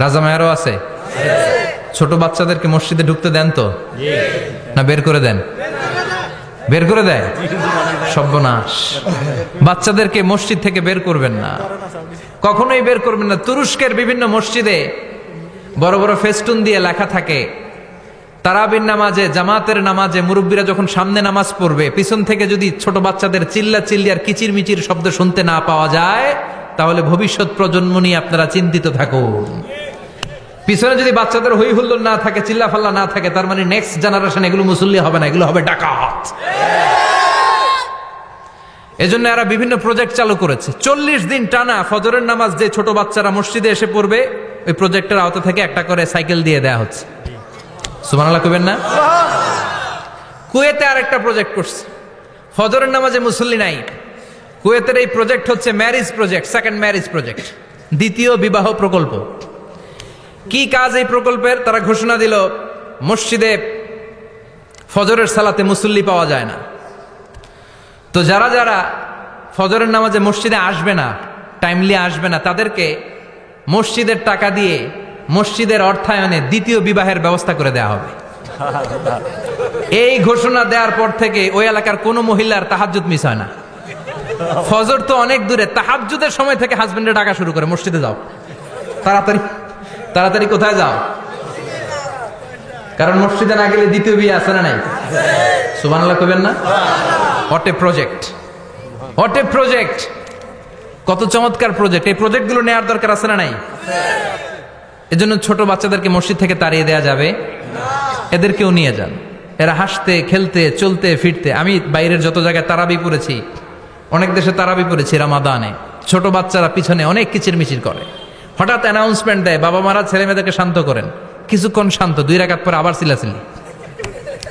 রাজা মায়েরও আছে। ছোট বাচ্চাদেরকে মসজিদে ঢুকতে দেন তো না বের করে দেন? বের করে দেয়। সর্বনাশ। বাচ্চাদেরকে মসজিদ থেকে বের করবেন না, কখনোই বের করবেন না। তুরস্কের বিভিন্ন মসজিদে বড় বড় ফেস্টুন দিয়ে লেখা থাকে তারাবির নামাজে, জামাতের নামাজে মুরব্বীরা যখন সামনে নামাজ পড়বে পিছন থেকে যদি ছোট বাচ্চাদের চিল্লা চিল্লি আর কিচির মিচির শব্দ শুনতে না পাওয়া যায় তাহলে ভবিষ্যৎ প্রজন্ম নিয়ে আপনারা চিন্তিত থাকুন। পিছনে যদি বাচ্চাদের হই হুল্লোড় না থাকে, চিল্লা ফাল্লা না থাকে, তার মানে নেক্সট জেনারেশন এগুলো মুসল্লি হবে না, এগুলো হবে ডাকাত। এজন্য এরা বিভিন্ন প্রজেক্ট চালু করেছে। 40 দিন টানা ফজরের নামাজ যে ছোট বাচ্চারা মসজিদে এসে পড়বে ওই প্রজেক্টের আওতা থেকে একটা করে সাইকেল দিয়ে দেয়া হচ্ছে। সুবহানাল্লাহ কইবেন না? কুয়েতে আরেকটা প্রজেক্ট করছে, ফজরের নামাজে মুসল্লি নাই। কুয়েতের এই প্রজেক্ট হচ্ছে marriage project, second marriage project, দ্বিতীয় বিবাহ প্রকল্প। কি কাজ এই প্রকল্পের? তারা ঘোষণা দিল মসজিদে ফজরের সালাতে মুসল্লি পাওয়া যায় না, তো যারা যারা ফজরের নামাজে মসজিদে আসবে না, টাইমলি আসবে না, তাদেরকে মসজিদের টাকা দিয়ে মসজিদের অর্থায়নে দ্বিতীয় বিবাহের ব্যবস্থা করে দেওয়া হবে। এই ঘোষণা দেওয়ার পর থেকে ওই এলাকার কোন মহিলার তাহাজ্জুদ মিস হয় না। ফজর তো অনেক দূরে, তাহাজ্জুদের সময় থেকে হাজবেন্ডে ডাকা শুরু করে মসজিদে যাও, তাড়াতাড়ি তাড়াতাড়ি কোথায় যাও, কারণ মসজিদে না গেলে দ্বিতীয় বিয়ে আছে না নাই? সুবহানাল্লাহ কইবেন না? What a project, what a project, কত চমৎকার প্রজেক্ট। এই প্রজেক্টগুলো নেওয়ার দরকার আছে না নাই? এজন্য ছোট বাচ্চাদেরকে মসজিদ থেকে তাড়িয়ে দেওয়া যাবে না, এদেরকেও নিয়ে যান। এরা হাসতে খেলতে চলতে ফিরতে, আমি বাইরের যত জায়গায় তারাবি পড়েছি, অনেক দেশে তারাবি পড়েছি রামাদানে, ছোট বাচ্চারা পিছনে অনেক কিচির মিচির করে, হঠাৎ অ্যানাউন্সমেন্ট দেয় বাবা মারা ছেলে মেয়েদেরকে শান্ত করেন, কিছুক্ষণ শান্ত, 2 রাকাত পরে আবার চিল্লাচিল্লি,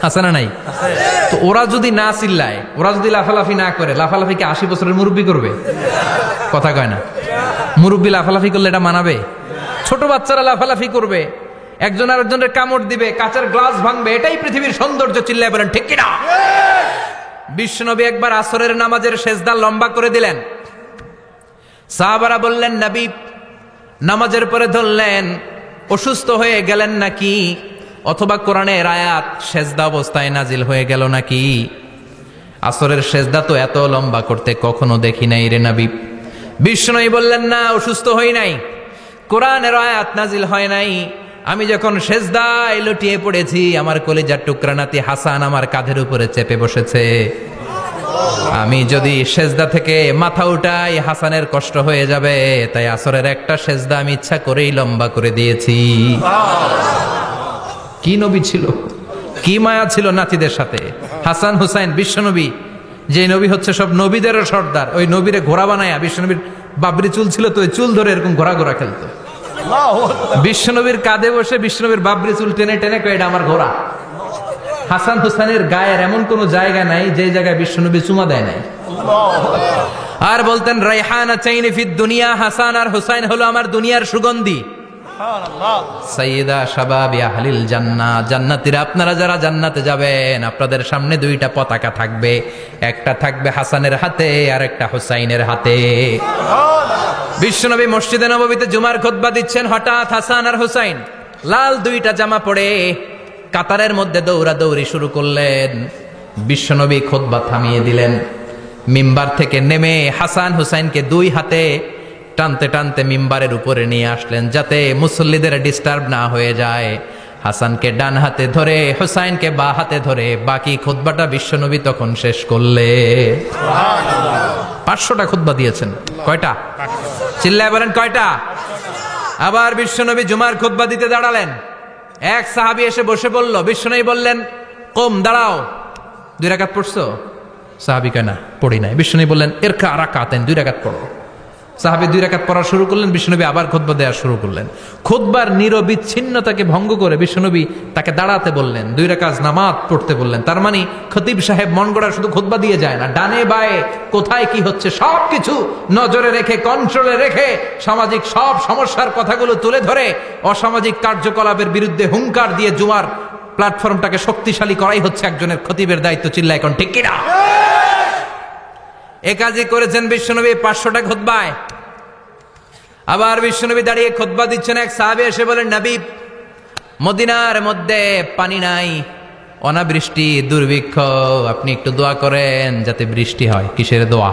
আছে না নাই? তো ওরা যদি না চিল্লায়, ওরা যদি লাফালাফি না করে, লাফালাফি কি 80 বছরের মুরব্বী করবে? কথা কয় না। মুরব্বী লাফালাফি করলে এটা মানাবে? ছোট বাচ্চারা লাফালাফি করবে, একজন আরেকজনের কামড় দিবে, কাঁচের গ্লাস ভাঙবে, এটাই পৃথিবীর সৌন্দর্য। চিল্লায় বলেন ঠিক কিনা? বিশ্বনবী একবার আসরের নামাজের সেজদা লম্বা করে দিলেন, সাহাবারা বললেন নবী নামাজের পরে ধরলেন অসুস্থ হয়ে গেলেন নাকি, অথবা কোরআনের আয়াত সেজদা অবস্থায় নাজিল হয়ে গেল নাকি? আসরের সেজদা তো এত লম্বা করতে কখনো দেখি নাই রে নবী। বিশ্বনবী বললেন না, অসুস্থ হই নাই, কোরআনের আয়াত নাজিল হয় নাই, আমি যখন সেজদায় লুটিয়ে পড়েছি আমার কলিজার টুকরা নাতি হাসান আমার কাঁধের উপরে চেপে বসেছে, আমি যদি সেজদা থেকে মাথা উঠাই হাসানের কষ্ট হয়ে যাবে, তাই আসরের একটা সেজদা আমি ইচ্ছা করেই লম্বা করে দিয়েছি। কি নবী ছিল, কি মায়া ছিল নাতিদের সাথে। হাসান হুসাইন, বিশ্বনবী যে নবী হচ্ছে সব নবীদেরও সর্দার, ওই নবীরে ঘোড়া বানায়া, বিশ্বনবীর বাবরি চুল ছিল তো ওই চুল ধরে এরকম ঘোড়া ঘোড়া খেলতো, বিশ্বনবীর কাঁধে বসে বিশ্বনবীর বাবরি চুল টেনে টেনে কয়ে এটা আমার ঘোড়া। হাসান হুসাইনের গায়ের এমন কোন জায়গা নাই যে জায়গায় বিশ্বনবী চুমা দেয় নাই। আর বলতেন রাইহানা চাইনি ফিদ দুনিয়া, হাসান আর হুসাইন হলো আমার দুনিয়ার সুগন্ধি। সাইয়্যিদা শাবাবি আহলিল জান্নাহ, জান্নাতীরা আপনারা যারা জান্নাতে যাবেন আপনাদের সামনে 2টা পতাকা থাকবে, একটা থাকবে হাসানের হাতে আর একটা হুসাইনের হাতে। বিশ্বনবী মসজিদে নববীতে জুমার খুতবা দিচ্ছেন, হঠাৎ হাসান আর হুসাইন লাল দুইটা জামা পরে কাতারের মধ্যে দৌড়াদৌড়ি শুরু করলেন। বিশ্বনবী খুতবা থামিয়ে দিলেন। মিম্বার থেকে নেমে হাসান হুসাইনকে দুই হাতে টানতে টানতে মিম্বারের উপরে নিয়ে আসলেন, যাতে মুসল্লিদের ডিস্টার্ব না হয়ে যায়। হাসানকে ডান হাতে ধরে, হুসাইনকে বা হাতে ধরে বাকি খুতবাটা বিশ্বনবী তখন শেষ করলে। 500টা খুতবা দিয়েছেন। কয়টা? চিল্লায় বলেন কয়টা? আবার বিশ্বনবী জুমার খুতবা দিতে দাঁড়ালেন। এক সাহাবী এসে বসে বলল, বিশ্বনবী বললেন, কম, দাঁড়াও। 2 রাকাত পড়ছো? সাহাবী কয় না, পড়ি নাই। বিশ্বনবী বললেন, ইরকা রাকাতান, 2 রাকাত পড়ো। সাহাবী 2 রাকাত পড়া শুরু করলেন। বিশ্বনবী আবার খুতবা দেওয়া শুরু করলেন। খুতবার নিরবিচ্ছিন্নতাকে ভঙ্গ করে বিশ্বনবী তাকে দাঁড়াতে বললেন, 2 রাকাত নামাজ পড়তে বললেন। তার মানে খতিব সাহেব মন গড়া শুধু খুতবা দিয়ে যায় না, ডানে বায়ে কোথায় কি হচ্ছে সবকিছু নজরে রেখে, কন্ট্রোলে রেখে, সামাজিক সব সমস্যার কথাগুলো তুলে ধরে অসামাজিক কার্যকলাপের বিরুদ্ধে হুঙ্কার দিয়ে জুমার প্ল্যাটফর্মটাকে শক্তিশালী করাই হচ্ছে একজনের খতিবের দায়িত্ব। চিল্লা এখন ঠিক কিনা? এ কাজই করেছেন বিশ্বনবী 500টা খুতবায়। আবার বিশ্বনবী দাঁড়িয়ে খুতবা দিচ্ছেন। এক সাহাবী এসে বলেন, নবী, মদিনার মধ্যে পানি নাই, অনাবৃষ্টি, দুর্ভিক্ষ, আপনি একটু দোয়া করেন যাতে বৃষ্টি হয়। কিসের দোয়া?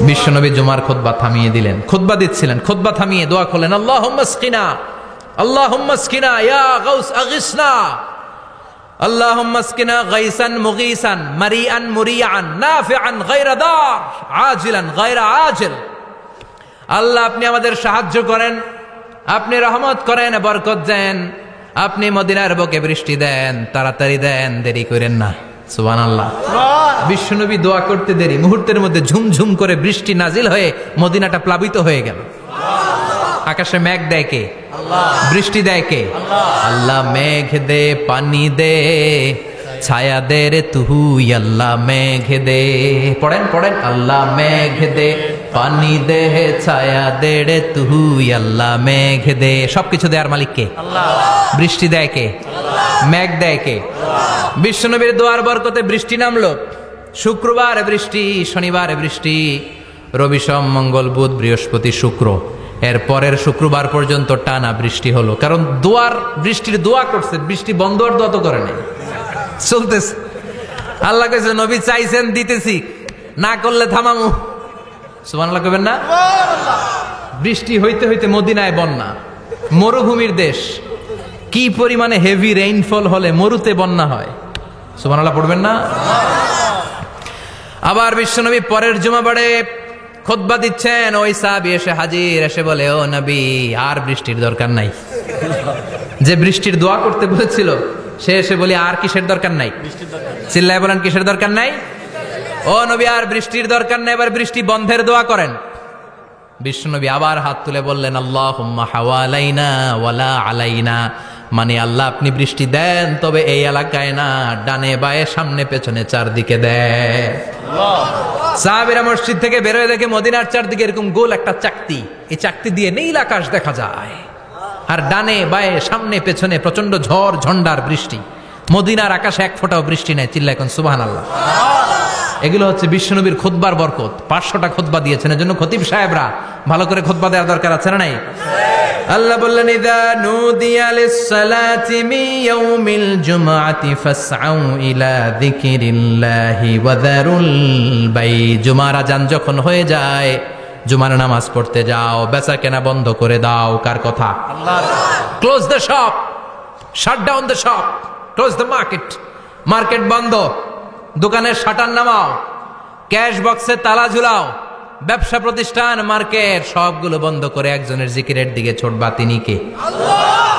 বিশ্বনবী জুমার খুতবা থামিয়ে দিলেন। খুতবা দিচ্ছিলেন, খুতবা থামিয়ে দোয়া করলেন, আল্লাহুম্মা আসকিনা, আল্লাহুম্মা আসকিনা ইয়া গাউস আগিসনা, আল্লাহুম্মা আসকিনা গাইসান মুগীসান মারিআন মুরিআন নাফিআন গায়রা দার আজিলান গায়রা আজিল। আল্লাহ, আপনি আমাদের সাহায্য করেন, আপনি রহমত করেন, বরকত দেন, আপনি মদিনার বুকে বৃষ্টি দেন, তাড়াতাড়ি দেন, দেরি করেন না। সুবহানাল্লাহ। বিশ্বনবী দোয়া করতে দেরি, মুহূর্তের মধ্যে ঝুমঝুম করে বৃষ্টি নাজিল হয়ে মদিনাটা প্লাবিত হয়ে গেল। আকাশে মেঘ দেয় কে? বৃষ্টি দেয় কে? আল্লাহ। মেঘ দে, পানি দে, ছায়া দে রে তুই, আল্লাহ মেঘ দে। পড়েন পড়েন, আল্লাহ মেঘ দে, পানি দে, ছায়া দে রে তুই, আল্লাহ মেঘ দে। সবকিছু দেয়ার মালিক কে? আল্লাহ। বৃষ্টি দেয় কে? আল্লাহ। মেঘ দেয় কে? বিশ্বনবীর দোয়ার বরকতে বৃষ্টি নামলো। শুক্রবার বৃষ্টি, শনিবার বৃষ্টি, রবি সোম মঙ্গল বুধ বৃহস্পতি শুক্র, এর পরের শুক্রবার পর্যন্ত টানা বৃষ্টি হলো। কারণ দোয়ার, বৃষ্টির দোয়া করছে, বৃষ্টি বন্ধ আর দোয়া তো করে নাই, চলতেছে। আল্লাহ কইছে, নবী চাইছেন দিতেছি, না করলে থামামু। সুবহানাল্লাহ কইবেন না? বৃষ্টি হইতে হইতে মদিনায় বন্যা, মরুভূমির দেশ, কি পরিমাণে হেভি রেইনফল হলে মরুতে বন্যা হয়। সুবহানাল্লাহ পড়বেন না? আবার বিশ্বনবী পরের জুমাবারে খুতবা দিচ্ছেন। ওই সাহাবী এসে হাজির, এসে বলে, ও নবী, আর বৃষ্টির দরকার নাই। যে বৃষ্টির দোয়া করতে বলেছিল সে এসে বলি, আর কিসের দরকার নাই? চিল্লায় বলেন, কিসের দরকার নাই? ও নবী, আর বৃষ্টির দরকার নাই, এবার বৃষ্টি বন্ধের দোয়া করেন। বিশ্বনবী আবার হাত তুলে বললেন, আল্লাহুম্মা হাওয়ালাইনা ওয়ালা আলাইনা, মানে আল্লাহ, আপনি বৃষ্টি দেন, তবে এই এলাকায় না, ডানে বায়ে সামনে পেছনে চারদিকে দেন। সাহাবীরা মসজিদ থেকে বের হয়ে দেখে মদিনার চারদিকে এরকম গোল একটা চাকতি, এই চাকতি দিয়ে নীল আকাশ দেখা যায়, আর ডানে বায়ে সামনে পেছনে প্রচন্ড ঝড় ঝন্ডার বৃষ্টি। মদিনার আকাশে এক ফোঁটাও বৃষ্টি নেই। চিল্লা এখন সুবহানাল্লাহ। এগুলো হচ্ছে বিশ্বনবীর খুতবার বরকত। 500টা খুতবা দিয়েছেন, এজন্য খতিব সাহেবরা ভালো করে খুতবা দেওয়ার দরকার আছে না নাই? আল্লাহ বললেন, ইযা নুদিয়া লিস-সালাতি মিন ইয়াউমিল জুমআতি ফাসআউ ইলা যিকিরিল্লাহি ওয়া যারুল বাই। জুমার আযান যখন হয়ে যায়, জুমার নামাজ পড়তে যাও, বেচা কেনা বন্ধ করে দাও। কার কথা? আল্লাহর। Close the shop, shut down the shop, close the market. Market বন্ধ, দোকানের শাটার নামাও, ক্যাশ বক্সে তালা ঝুলাও, ব্যবসা প্রতিষ্ঠান, মার্কেট সবগুলো বন্ধ করে একজনের জিকিরের দিকে ছোটবা। তিনি কে? আল্লাহ।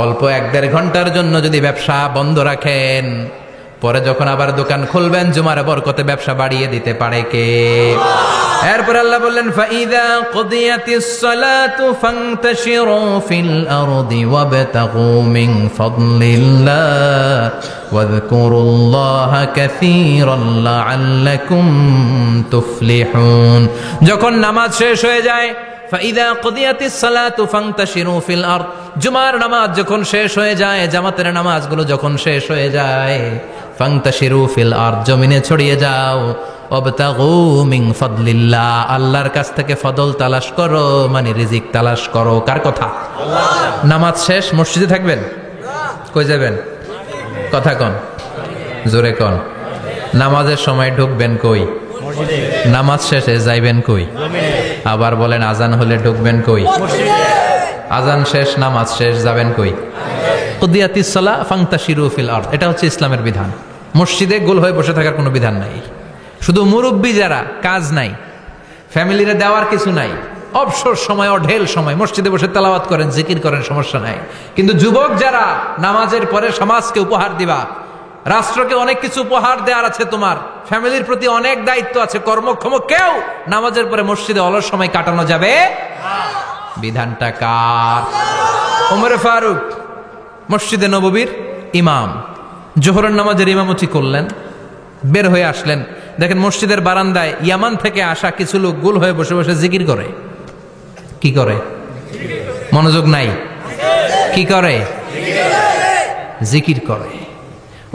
অল্প 1-1.5 ঘন্টার জন্য যদি ব্যবসা বন্ধ রাখেন, পরে যখন আবার দোকান খুলবেন, জুমার বরকতে ব্যবসা বাড়িয়ে দিতে পারে কে? এরপর আল্লাহ বললেন, ফাইদা কুদিয়াতিস সালাতু ফান্তাশিরু ফিল আরদি ওয়াবতাগু মিন ফাদলিল্লাহ ওয়াযকুরুল্লাহা কাসীরান লাআল্লাকুম তুফলিহুন। যখন নামাজ শেষ হয়ে যায়, ফাইদা কুদিয়াতিস সালাতু ফান্তাশিরু ফিল আরদ, জুমার নামাজ যখন শেষ হয়ে যায়, জামাতের নামাজগুলো যখন শেষ হয়ে যায়, ফান্তাশিরু ফিল আরদ, জমিনে ছড়িয়ে যাও, ওয়াবতাগু মিন ফাদলিল্লাহ, আল্লাহর কাছ থেকে ফদল তালাশ করো, মানে রিজিক তালাশ করো। কার কথা? আল্লাহ। নামাজ শেষ মসজিদে থাকবেন? কই যাবেন? কথা কন, জোরে কন। নামাজের সময় ঢুকবেন কই? নামাজ শেষে যাইবেন কই? আবার বলেন আজান হলে ঢুকবেন কই? আজান শেষ, নামাজ শেষ, যাবেন কই? কুদিয়াতিস সালাহ ফান্তাশিরু ফিল আরদ, এটা হচ্ছে ইসলামের বিধান। মসজিদে গোল হয়ে বসে থাকার কোনো বিধান নাই। শুধু মুরব্বী যারা, কাজ নাই, ফ্যামিলিরে দেওয়ার কিছু নাই, অবসর সময়, অঢেল সময় মসজিদে বসে তেলাওয়াত করেন, জিকির করেন, সমস্যা নাই। কিন্তু যুবক যারা, নামাজের পরে সমাজকে উপহার দিবা, রাষ্ট্রকে অনেক কিছু উপহার দেওয়ার আছে, তোমার ফ্যামিলির প্রতি অনেক দায়িত্ব আছে, কর্মক্ষম কেউ নামাজের পরে মসজিদে অলস সময় কাটানো যাবে? বিধানটা কার? ওমর ফারুক মসজিদে নববীর ইমাম, জোহরের নামাজের ইমামতি করলেন, বের হয়ে আসলেন, দেখেন মসজিদের বারান্দায় ইয়ামান থেকে আসা কিছু লোক গোল হয়ে বসে বসে জিকির করে। কি করে? মনোযোগ নাই। কি করে? জিকির করে।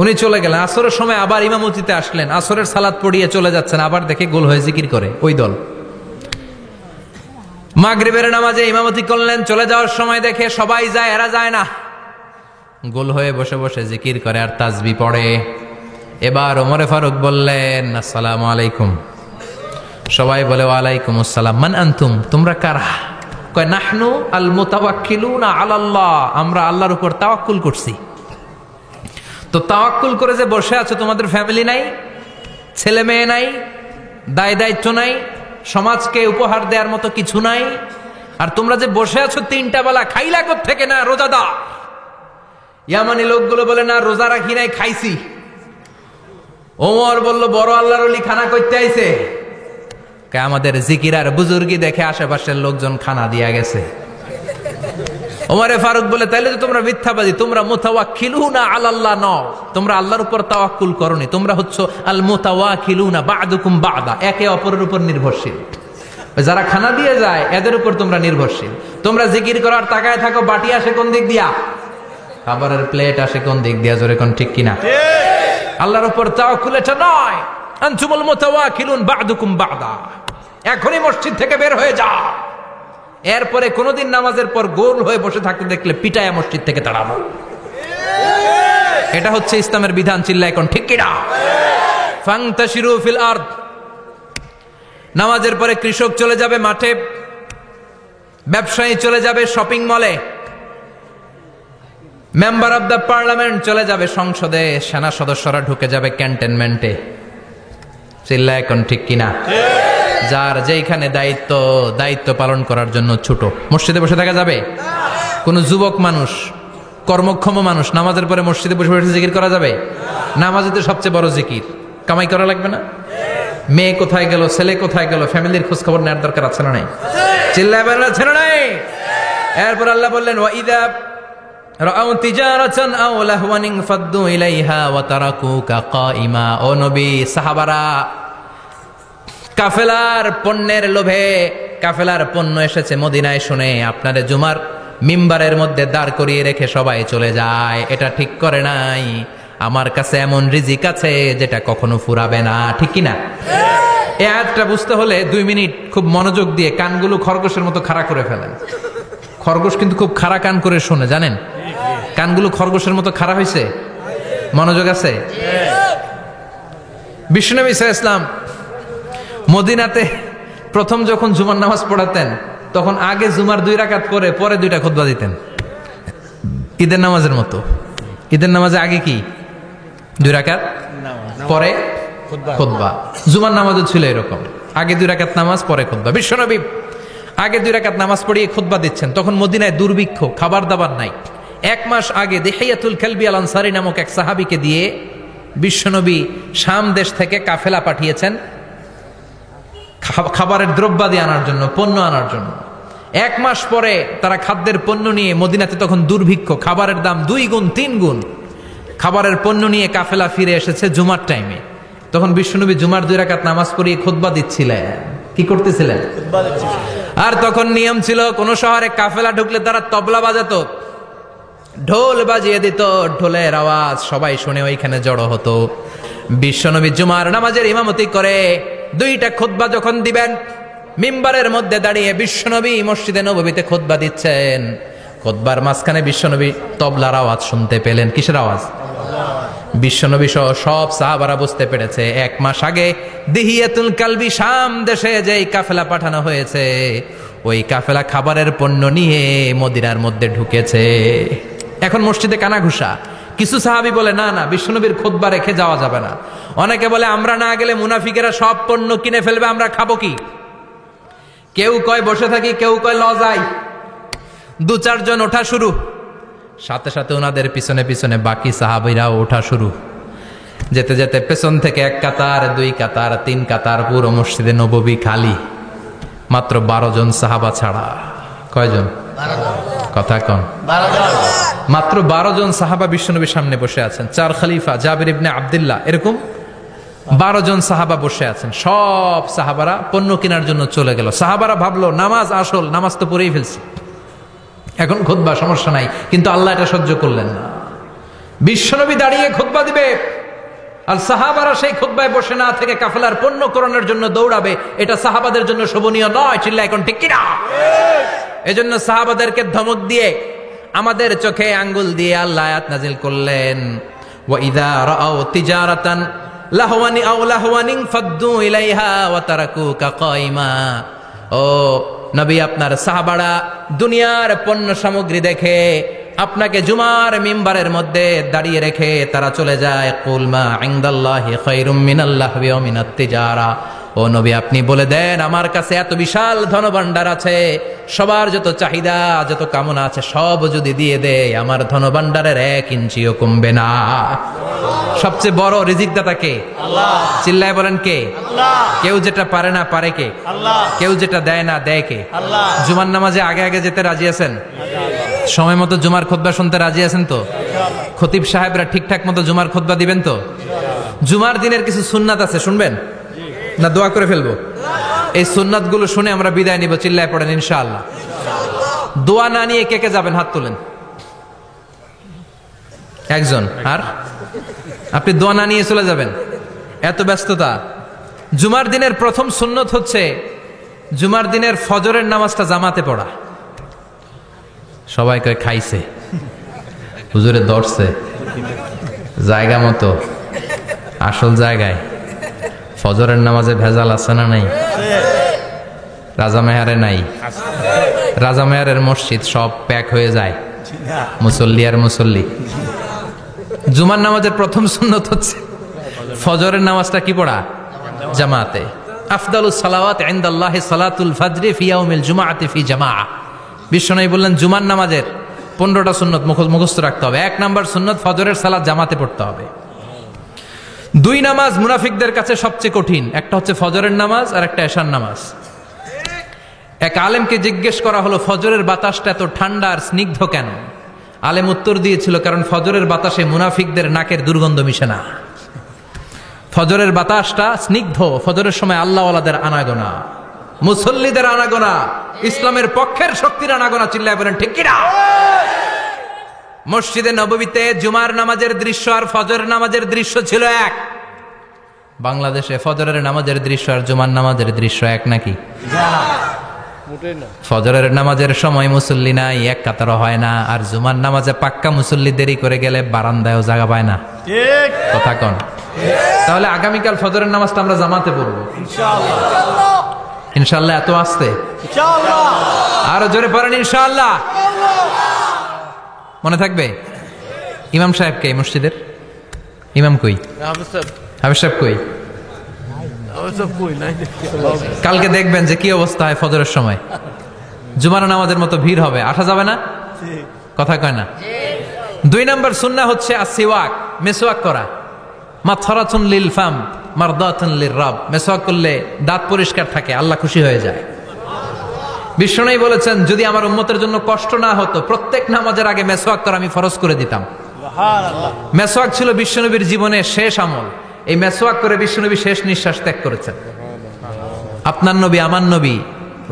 উনি চলে গেলেন, আসরের সময় আবার ইমামতিতে আসলেন, আসরের সালাত পড়িয়ে চলে যাচ্ছেন, আবার দেখে গোল হয়ে জিকির করে ওই দল। মাগরিবের নামাজে ইমামতি করলেন, চলে যাওয়ার সময় দেখে সবাই যায়, এরা যায় না, গোল হয়ে বসে বসে জিকির করে আর তাসবি পড়ে। এবার ওমরে ফারুক বললেন, আসসালামু আলাইকুম। সবাই বলে ওয়ালাইকুম আসসালাম। মান আনতুম, তোমরা কারা? কয় নাহনু আল মুতাওয়াক্কিলুনা আলাল্লাহ, আমরা আল্লাহর উপর তাওয়াক্কুল করছি। তো তাওয়াক্কুল করে যে বসে আছো, তোমাদের ফ্যামিলি নাই, ছেলে মেয়ে নাই, দায় দায়িত্ব নাই, সমাজকে উপহার দেওয়ার মতো কিছু নাই, আর তোমরা যে বসে আছো তিনটা বেলা খাইলা থেকে? না রোজাদার। ইয়ামানি লোকগুলো বলে না রোজা রাখি নাই, খাইছি। ওমর বলল বড় আল্লাহর ওলি খানা করতে আইছে। আমাদের জিকির আর বুজুর্গি দেখে আশেপাশের লোকজন খানা দিয়া গেছে। ওমরে ফারুক বলে তাইলে তো তোমরা মিথ্যাবাদী, তোমরা মুতাওয়াক্কিলুনা আলাল্লাহ নও, তোমরা আল্লাহর উপর তাওয়াক্কুল করনি, তোমরা হচ্ছে আল মুতাওয়াক্কিলুনা বা'দুকুম বা'দা, একে অপরের উপর নির্ভরশীল। যারা খানা দিয়ে যায় এদের উপর তোমরা নির্ভরশীল। তোমরা জিকির করার তাকায় থাকো, বাটি আসে কোন দিক দিয়া, খাবারের প্লেট আসে কোন দিক দিয়া, জোরে কোন ঠিক কিনা? আল্লাহর উপর তাওয়াক্কুল এটা নয়। আনতুমুল মুতাওয়াক্কিলুন বা'দুকুম বা'দা, এখনই মসজিদ থেকে বের হয়ে যাও। এরপরে কোনদিন নামাজের পর গোল হয়ে বসে থাকতে দেখলে পিটায়া মসজিদ থেকে তাড়াবো। এটা হচ্ছে ইসলামের বিধান। চিল্লায় কোন ঠিক কিনা? ফান্তাশিরু ফিল আরদ। নামাজের পরে কৃষক চলে যাবে মাঠে, ব্যবসায়ী চলে যাবে শপিং মলে, মেম্বার অব দ্য পার্লামেন্ট চলে যাবে সংসদে, সেনা সদস্যরা ঢুকে যাবে ক্যান্টনমেন্টে। চিল্লায় কোন ঠিক কিনা? যার যেইখানে দায়িত্ব পালন করার জন্য ছোট, মসজিদে বসে থাকা যাবে? কোন যুবক মানুষ, কর্মক্ষম মানুষ নামাজের পরে মসজিদে বসে বসে জিকির করা যাবে? নামাজে তো সবচেয়ে বড় জিকির, কামাই করা লাগবে না? মেয়ে কোথায় গেল, ছেলে কোথায় গেল, ফ্যামিলির খোঁজ খবর নেওয়ার দরকার আছে না নাই? চিল্লায় বলেন আছে না নাই? এরপর আল্লাহ বললেন ওয়াইদা রাআউ তিজারাতান আও লাহওয়ান ফাদ্দু ইলাইহা ওয়া তারাকুকা কাইমা। ও নবী, সাহাবারা কাফেলার পণ্যের লোভে, কাফেলার পণ্য এসেছে মদিনায় শুনে আপনারে জুমার মিম্বারের মধ্যে দাঁড় করিয়ে রেখে সবাই চলে যায়। এটা ঠিক করে নাই। আমার কাছে এমন রিজিক আছে যেটা কখনো ফুরাবে না, ঠিক কিনা? এই আয়াতটা বুঝতে হলে 2 মিনিট খুব মনোযোগ দিয়ে কানগুলো খরগোশের মতো খাড়া করে ফেলেন। খরগোশ কিন্তু খুব খাড়া কান করে শোনে, জানেন? কানগুলো খরগোশের মতো খাড়া হয়েছে। মনোযোগ আছে? বিশ্বনবী সাল্লাল্লাহু আলাইহি ওয়াসাল্লাম মদিনাতে প্রথম যখন জুমার নামাজ পড়াতেন, তখন আগে জুমার 2 রাকাত করে পরে 2টা খুতবা দিতেন, ঈদের নামাজের মতো। ঈদের নামাজে আগে কি 2 রাকাত, পরে খুতবা। জুমার নামাজও ছিল এরকম, আগে 2 রাকাত নামাজ, পরে খুতবা। বিশ্বনবী আগে 2 রাকাত নামাজ পড়িয়ে খুতবা দিচ্ছেন, তখন মদিনায় দুর্ভিক্ষ, খাবার দাবার নাই। 1 মাস আগে দিহিয়াতুল কালবি আল আনসারী নামক এক সাহাবীকে দিয়ে বিশ্বনবী শাম দেশ থেকে কাফেলা পাঠিয়েছেন খাবারের দ্রব্যাদি আনার জন্য, পণ্য আনার জন্য। 1 মাস পরে তারা খাদ্যের পণ্য নিয়ে, মদিনাতে তখন দুর্ভিক্ষ, খাবারের দাম 2 গুণ 3 গুণ, খাবারের পণ্য নিয়ে কাফেলা ফিরে এসেছে জুমার টাইমে। তখন বিশ্বনবী জুমার 2 রাকাত নামাজ পড়িয়ে খুতবা দিচ্ছিলেন। কি করতেছিলেন? আর তখন নিয়ম ছিল, কোন শহরে কাফেলা ঢুকলে তারা তবলা বাজাতো। ঢোল বাজিয়ে দিত, ঢোলের আওয়াজ সবাই শুনে ওইখানে জড়ো হতো। বিশ্বনবী জুমার নামাজের ইমামতি করে 2টা খুতবা যখন দিবেন, মিম্বারের মধ্যে দাঁড়িয়ে বিশ্বনবী মসজিদে নববীতে খুতবা দিচ্ছেন। খুতবার মাঝখানে বিশ্বনবী তবলার আওয়াজ শুনতে পেলেন। কিসের আওয়াজ? বিশ্বনবী সহ সব সাহাবারা বুঝতে পেরেছে 1 মাস আগে দিহিয়াতুল কালবি শাম দেশে যেই কাফেলা পাঠানো হয়েছে, ওই কাফেলা খাবারের পণ্য নিয়ে মদিনার মধ্যে ঢুকেছে। এখন মসজিদে কানাঘুষা। কিছু সাহাবী বলে না না, বিশ্বনবীর খুতবা রেখে যাওয়া যাবে না। অনেকে বলে আমরা না গেলে মুনাফিকেরা সব পণ্য কিনে ফেলবে, আমরা খাবো কি? কেউ কয় বসে থাকি, কেউ কয় ল যাই। 2-4 জন ওঠা শুরু, সাথে সাথে ওনাদের পিছনে পিছনে বাকি সাহাবীরাও ওঠা শুরু। যেতে যেতে পেছন থেকে 1 কাতার, 2 কাতার, 3 কাতার, পুরো মসজিদে নববী খালি, মাত্র 12 জন সাহাবা ছাড়া। কয়জন? কথা কন। মাত্র 12 জন সাহাবা বিশ্বনবীর সামনে বসে আছেন। 4 খলিফা, জাবির ইবনে আব্দুল্লাহ, এরকম 12 জন সাহাবা বসে আছেন। সব সাহাবারা পণ্য কেনার জন্য চলে গেল। সাহাবারা ভাবলো নামাজ আসল, নামাজ তো পড়েই ফেলছি, এখন খুতবা সমস্যা নাই। কিন্তু আল্লাহ এটা সহ্য করলেন না। বিশ্বনবী দাঁড়িয়ে খুতবা দিবে আর সাহাবারা সেই খুতবায় বসে না থেকে কাফেলার পণ্য করণের জন্য দৌড়াবে, এটা সাহাবাদের জন্য শোভনীয় নয়। চিল্লা এখন ঠিক কিনা? এজন্য সাহাবাদেরকে ধমক দিয়ে, আমাদের চোখে আঙ্গুল দিয়ে আল্লাহ আয়াত নাজিল করলেন, ওয়া ইযা রাআউ তিজারাতান লাহওয়ানি আও লাহওয়ানিন ফাদ্দু ইলাইহা ওয়া তারাকুকা কাইমা। ও নবী, আপনার সাহাবারা দুনিয়ার পণ্য সামগ্রী দেখে আপনাকে জুমার মিম্বারের মধ্যে দাঁড়িয়ে রেখে তারা চলে যায়। কুল মা ইনদাল্লাহি খায়রুম মিনাল লাহবি ওয়া মিনাত তিজারা। ও নবী, আপনি বলে দেন আমার কাছে এত বিশাল ধনভাণ্ডার আছে, সবার যত চাহিদা যত কামনা আছে সব যদি দিয়ে দেয়, আমার ধনভাণ্ডারের 1 ইঞ্চিও কমবে না। সবচেয়ে বড় রিজিকদাতা কে? আল্লাহ। চিল্লায় বলেন কে? আল্লাহ। কেউ যেটা পারে না পারে কে? আল্লাহ। কেউ যেটা দেয় না দেয় কে? আল্লাহ। জুমার নামাজে আগে আগে যেতে রাজি আছেন? সময় মতো জুমার খুতবা শুনতে রাজি আছেন তো? খতিব সাহেবরা ঠিকঠাক মতো জুমার খুতবা দিবেন তো? জুমার দিনের কিছু সুন্নাত আছে, শুনবেন না দোয়া করে ফেলবো? এই সুন্নাত গুলো শুনে আমরা বিদায় নিব। চিল্লায় পড়েন ইনশাআল্লাহ। দোয়া না নিয়ে কে কে যাবেন? হাত তোলেন। একজন। আর আপনি দোয়া না নিয়ে চলে যাবেন? এত ব্যস্ততা। জুমার দিনের প্রথম সুন্নত হচ্ছে জুমার দিনের ফজরের নামাজটা জামাতে পড়া। সবাই কয় খাইছে, হুজুরে দর্শে জায়গা মতো, আসল জায়গায়। ফজরের নামাজে ভেজাল আছে না নাই? রাজা মেহারে নাই? রাজা মেহারের মসজিদ সব প্যাক হয়ে যায়, মুসল্লি আর মুসল্লি। জুমার নামাজের প্রথম সুন্নত হচ্ছে ফজরের নামাজটা কি পড়া? জামাতে। আফদালুস সালাওয়াত ইনদাল্লাহি সালাতুল ফাজরি ফি ইয়াউমিল জুমআতি ফি জামাআ। বিশ্বনবী বললেন জুমার নামাজের 15টা সুন্নত মুখস্থ রাখতে হবে। 1 নাম্বার সুন্নত ফজরের সালাত জামাতে পড়তে হবে। 2 নামাজ মুনাফিকদের কাছে সবচেয়ে কঠিন, একটা হচ্ছে ফজরের নামাজ আর একটা এশার নামাজ। এক আলেমকে জিজ্ঞেস করা হলো ফজরের বাতাসটা এত ঠান্ডা আর স্নিগ্ধ কেন? আলেম উত্তর দিয়েছিল, কারণ ফজরের বাতাসে মুনাফিকদের নাকের দুর্গন্ধ মিশে না। ফজরের বাতাসটা স্নিগ্ধ, ফজরের সময় আল্লাহওয়ালাদের আনাগোনা, মুসল্লিদের আনাগোনা, ইসলামের পক্ষের শক্তির আনাগোনা। চিল্লায় বলেন ঠিক কিনা? মসজিদে নববীতে জুমার নামাজের দৃশ্য আর ফজরের নামাজের দৃশ্য ছিল এক। বাংলাদেশে ফজরের নামাজের দৃশ্য আর জুমার নামাজের দৃশ্য এক নাকি? ফজরের নামাজের সময় মুসল্লি নাই, 1 কাতারও হয় না। আর জুমার নামাজে পাক্কা মুসল্লি দেরি করে গেলে বারান্দায়ও জায়গা পায় না। কথা কন। তাহলে আগামীকাল ফজরের নামাজটা আমরা জামাতে পড়বো ইনশাআল্লাহ। ইনশাআল্লাহ। এত আসতে আরো জোরে পড়েন ইনশাআল্লাহ। মনে থাকবে? ইমাম সাহেব কে মসজিদের? ইমাম কই? হাফেজ সাহেব কই? কালকে দেখবেন যে কি অবস্থা হয় ফজরের সময়। জুমার নামাজের মতো ভিড় হবে, আসা যাবে না। কথা কয় না। 2 নাম্বার সুন্নাহ হচ্ছে আসওয়াক, মেসওয়াক করা। মাথরাতুন লিল ফাম মারদাতুন লিররাব। মেসওয়াক করলে দাঁত পরিষ্কার থাকে, আল্লাহ খুশি হয়ে যায়। বিশ্বনবী বলেছেন যদি আমার উম্মতের জন্য কষ্ট না হতো প্রত্যেক নামাজের আগে মেসওয়াক করা আমি ফরজ করে দিতাম। সুবহানাল্লাহ। মেসওয়াক ছিল বিশ্বনবীর জীবনের শেষ আমল। এই মেসওয়াক করে বিশ্বনবী শেষ নিঃশ্বাস ত্যাগ করেছেন। আপনার নবী, আমার নবী,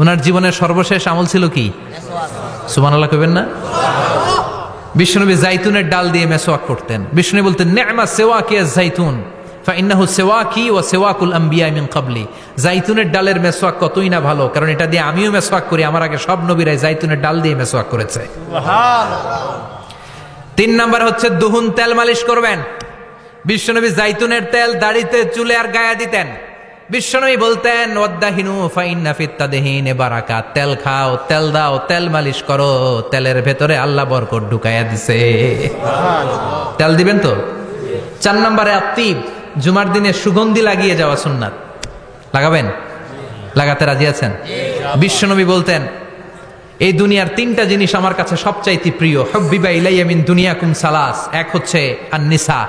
ওনার জীবনের সর্বশেষ আমল ছিল কি? সুবহানাল্লাহ কইবেন না? বিশ্বনবী জাইতুনের ডাল দিয়ে মেসওয়াক করতেন। বিশ্বনবী বলতেন নি'মা সিওয়াকি আজ-জাইতুন ফাইন্নাহু সিওয়াকি ওয়া সিওয়াকুল আম্বিয়া মিন ক্বাবলি। জাইতুনের ডালের মেসওয়াক কতই না ভালো, কারণ এটা দিয়ে আমিও মেসওয়াক করি, আমার আগে সব নবীরাই জাইতুনের ডাল দিয়ে মেসওয়াক করেছে। সুবহানাল্লাহ। 3 নাম্বার হচ্ছে দুহুন, তেল মালিশ করবেন। বিশ্বনবী জাইতুনের তেল দাড়িতে, চুলে আর গায়ে দিতেন। বিশ্বনবী বলতেন ওয়াদ্দাহিনু ফাইন্না ফিত তাদহিনে বারাকাত। তেল খাও, তেল দাও, তেল মালিশ করো, তেলের ভেতরে আল্লাহ বরকত ঢুকাইয়া দিছে। সুবহানাল্লাহ। তেল দিবেন তো। 4 নম্বরে আত্তিব, জুমার দিনে সুগন্ধি লাগিয়ে যাওয়া সুন্নাত। লাগাবেন? লাগাতে রাজি আছেন? বিশ্বনবী বলতেন এই দুনিয়ার 3টা জিনিস আমার কাছে সবচাইতে প্রিয়। হুব্বিবা ইলাইয়া মিন দুনিয়াকুম সালাস। এক হচ্ছে আন-নিসা,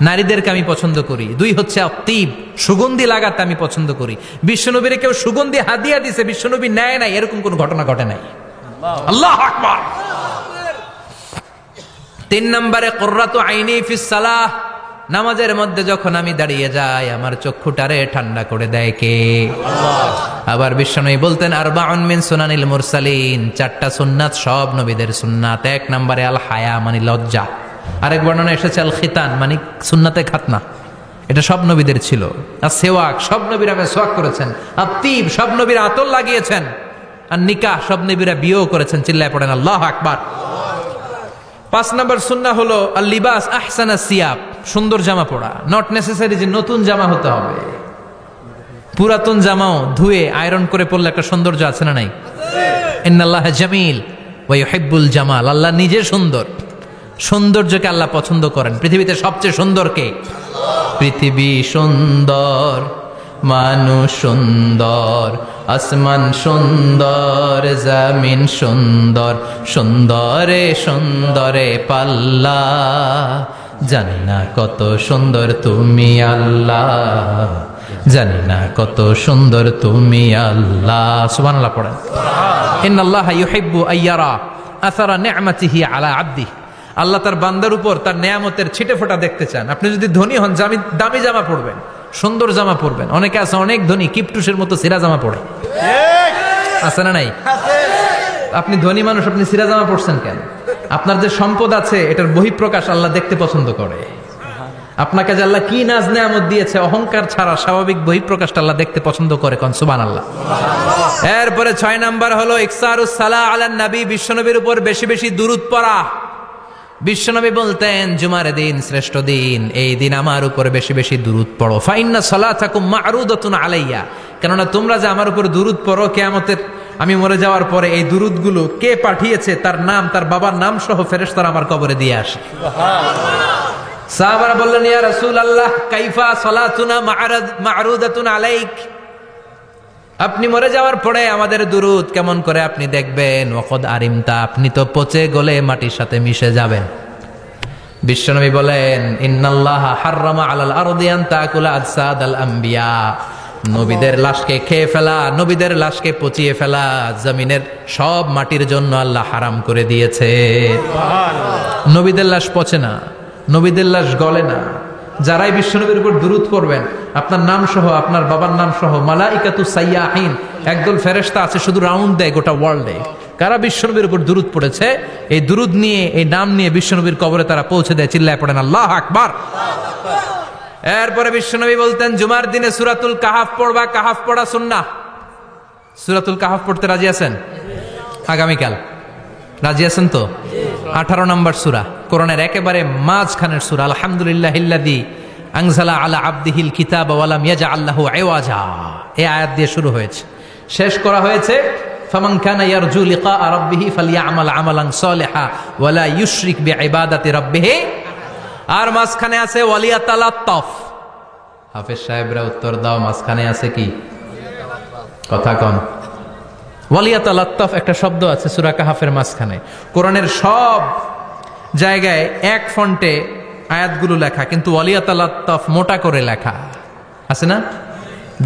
নারীদেরকে আমি পছন্দ করি। 2 হচ্ছে আত্তিব, সুগন্ধি লাগাতে আমি পছন্দ করি। বিশ্বনবীরে কেউ সুগন্ধি হাদিয়া দিছে, বিশ্বনবী নেয় নাই, এরকম কোন ঘটনা ঘটে নাই। আল্লাহু আকবার। 3 নম্বরে কুররাতু আইনি ফিস সালাহ। নামাজের মধ্যে যখন আমি দাঁড়িয়ে যাই আমার চক্ষুটারে ঠান্ডা করে দেয় কে? আল্লাহ। আবার বিশ্বনবী বলতেন আরবাউন মিন সুনানিল মুরসালিন। 4টা সুন্নাত সব নবীদের সুন্নাত। 1 নম্বরে আল হায়া মানে লজ্জা। আরেক বর্ণনা এসেছে আল খিতান মানে সুন্নাতে খাতনা, এটা সব নবীদের ছিল। আর সেওয়াক, সব নবীরা মেসওয়াক করেছেন। আত্তিব, সব নবীরা আতর লাগিয়েছেন। আর নিকাহ, সব নবীরা বিয়েও করেছেন। চিল্লায় পড়েন আল্লাহু আকবার। 5 নম্বর সুন্নাহ হলো আল লিবাস আহসানা সিয়াব, সুন্দর জামা পরা। নট নেসেসারি যে নতুন জামা হতে হবে, পুরাতন জামাও ধুয়ে আয়রন করে পরলে একটা সৌন্দর্য আছে না নাই? ইন্নাল্লাহা জামিল ওয়া ইউহিব্বুল জামাল। আল্লাহ নিজে সুন্দর, সৌন্দর্যকে আল্লাহ পছন্দ করেন। পৃথিবীতে সবচেয়ে সুন্দর কে? পৃথিবী সুন্দর, মানুষ সুন্দর, আসমান সুন্দর, জমিন সুন্দর, সুন্দরে সুন্দরে পাল্লা, জানি না কত সুন্দর তুমি আল্লাহ, জানি না কত সুন্দর তুমি আল্লাহ। সুবহানাল্লাহ পড়েন। ইন্নাল্লাহা ইউহিব্বু আইয়ারা আসারা নি'মাতিহি আলা আবদিহি। আল্লাহ তার বান্দার উপর তার নেয়ামতের ছিটে ফোঁটা দেখতে চান। আপনি যদি ধনী হন, দামি জামা পরবেন, সুন্দর জামা পরবেন। অনেকে আছে অনেক ধনী, কিপটুসের মতো সিরা জামা পরে, আছে না নাই? আপনি ধনী মানুষ, আপনি সিরা জামা পরছেন কেন? আপনার যে সম্পদ আছে এটার বহিঃপ্রকাশ আল্লাহ দেখতে পছন্দ করে। আপনাকে যে আল্লাহ কি নাজ নেয়ামত দিয়েছে, অহংকার ছাড়া স্বাভাবিক বহিঃপ্রকাশটা আল্লাহ দেখতে পছন্দ করে। কোন সুবহানাল্লাহ। এরপরে 6 নাম্বার হলো ইকসারুস সালাহ আলান নবী, বিশ্বনবীর উপর বেশি বেশি দুরূদ পড়া। বিশ্বনবী বলতেন জুমার দিন শ্রেষ্ঠ দিন, এই দিন আমার উপর বেশি বেশি দুরূদ পড়ো। ফাইন্না সালাতাকুম মা'রুদাতুন আলাইয়া, কেননা তোমরা যে আমার উপর দুরূদ পড়ো, কিয়ামতের আমি মরে যাওয়ার পরে এই দুরূদগুলো কে পাঠিয়েছে তার নাম, তার বাবার নাম সহ ফেরেশতারা আমার কবরে দিয়ে আসে। সাহাবারা বললেন ইয়া রাসূলুল্লাহ কাইফা সালাতুনা মা'রুদাতুন আলাইক, আপনি মরে যাওয়ার পরে আমাদের দুরূদ কেমন করে আপনি দেখবেন? ওয়াকাদ আরিমতা, আপনি তো পচে গলে মাটির সাথে মিশে যাবেন। বিশ্বনবী বলেন ইন্নাল্লাহা হাররামা আলাল আরদি আন তাকুলা আজসাদাল আম্বিয়া, নবীদের লাশকে খেয়ে ফেলা, নবীদের লাশকে পচিয়ে ফেলা জমিনের সব মাটির জন্য আল্লাহ হারাম করে দিয়েছে। সুবহানাল্লাহ। নবীদের লাশ পচে না, নবীদের লাশ গলে না। যারাই বিশ্বনবীর উপর দুরূদ পড়বেন, আপনার নাম সহ, আপনার বাবার নাম সহ, মালাইকাতু সাইয়াহিন, একদল ফেরেশতা আছে শুধু রাউন্ড দেয় গোটা ওয়ার্ল্ডে। কারা বিশ্বনবীর উপর দুরূদ পড়েছে, এই দুরূদ নিয়ে, এই নাম নিয়ে বিশ্বনবীর কবরে তারা পৌঁছে দেয়। চিল্লায় পড়েন আল্লাহু আকবার। এরপরে বিশ্বনবী বলতেন জুমার দিনে সূরাতুল কাহাফ পড়বা, কাহাফ পড়া সুন্নাহ। সূরাতুল কাহাফ পড়তে রাজি আছেন? আগামীকাল রাজি আছেন তো? 18 নম্বর সূরা, কোরআনের একেবারে মাঝখানের সূরা। আলহামদুলিল্লাহিল্লাযী আনজালা আলা আবদিহিল কিতাবা ওয়া লাম ইয়াজআল লাহু ইওয়াজা, এই আয়াত দিয়ে শুরু হয়েছে, শেষ করা হয়েছে ফামান কানা ইয়ারজু লিকা রাব্বিহি ফালইআমাল আমালান সালিহা ওয়া লা ইউশরিক বিইবাদাতি রাব্বিহি। আর মাঝখানে আছে ওয়ালিয়াতালাত্তাফ। হাফেজ সাহেবরা উত্তর দাও, মাঝখানে আছে কি? কথা কন। ওয়ালিয়াতালাত্তাফ একটা শব্দ আছে সূরা কাহাফের মাঝখানে। কোরআনের সব জায়গায় এক ফন্টে আয়াতগুলো লেখা, কিন্তু ওয়ালিয়াতালাত্তাফ মোটা করে লেখা আছে না?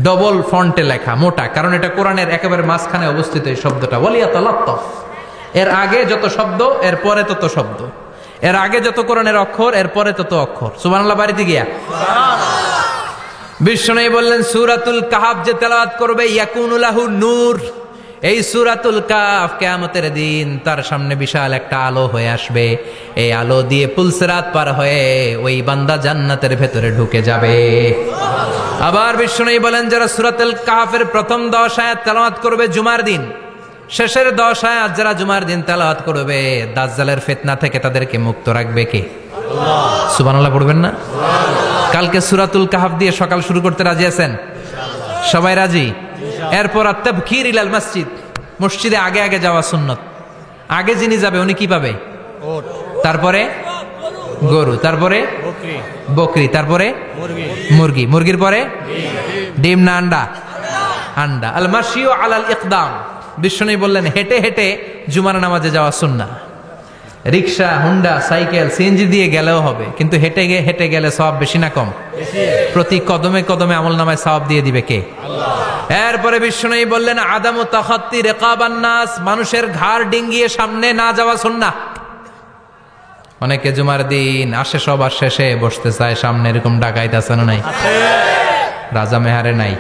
ডবল ফন্টে লেখা, মোটা, কারণ এটা কোরআনের একেবারে মাঝখানে অবস্থিত এই শব্দটা ওয়ালিয়াতালাত্তাফ। এর আগে যত শব্দ এর পরে তত শব্দ, এর আগে যত কোরআনের অক্ষর এর পরে তত অক্ষর। সুবহানাল্লাহ বাড়িতে গিয়া বিশ্বনবী বললেন সূরাতুল কাহাফ যে তেলাওয়াত করবে ইয়াকুনু লাহু নূর, এই সূরাতুল কাফ কিয়ামতের দিন তার সামনে বিশাল একটা আলো হয়ে আসবে। এই আলো দিয়ে পুলসিরাত পার হয়ে ওই বান্দা জান্নাতের ভেতরে ঢুকে যাবে। আবার বিশ্বনবী বলেন, যারা সূরাতুল কাফের প্রথম 10 আয়াত তেলাওয়াত করবে জুমার দিন, শেষের 10 আয়াত যারা জুমার দিন তেলাওয়াত করবে, দাজ্জালের ফিতনা থেকে তাদেরকে মুক্ত রাখবে কে? আল্লাহ। সুবহানাল্লাহ পড়বেন না? কালকে সূরাতুল কাহফ দিয়ে সকাল শুরু করতে রাজি আছেন? সবাই রাজি? এরপর আত-তাবকির ইলাল মসজিদ, মসজিদে আগে আগে যাওয়া সুন্নত। আগে যিনি যাবে উনি কি পাবে? তারপরে গরু, তারপরে বকরি, তারপরে মুরগি, মুরগির পরে ডিম না আন্ডা? আন্ডা। আল মাশিউ আলাল ইকদাম, বিশ্বনবী বললেন হেঁটে হেঁটে জুমার নামাজে যাওয়া সুন্নাহ। রিক্সা, হুন্ডা, সাইকেল, সিএনজি দিয়ে গেলেও হবে, কিন্তু হেঁটে হেঁটে গেলে সওয়াব বেশি না কম? প্রতি কদমে কদমে আমলনামায় সওয়াব দিয়ে দিবে কে? আল্লাহ। এরপরে বিশ্বনবী বললেন আদামু তাখাত্তি রিকাবান নাস, মানুষের ঘাড় ডিঙ্গিয়ে সামনে না যাওয়া সুন্নাহ। অনেকে জুমার দিন আসে সবার শেষে বসতে চায় সামনে, এরকম ডাকাইত আছে না নাই? রাজা মেহারে নাই?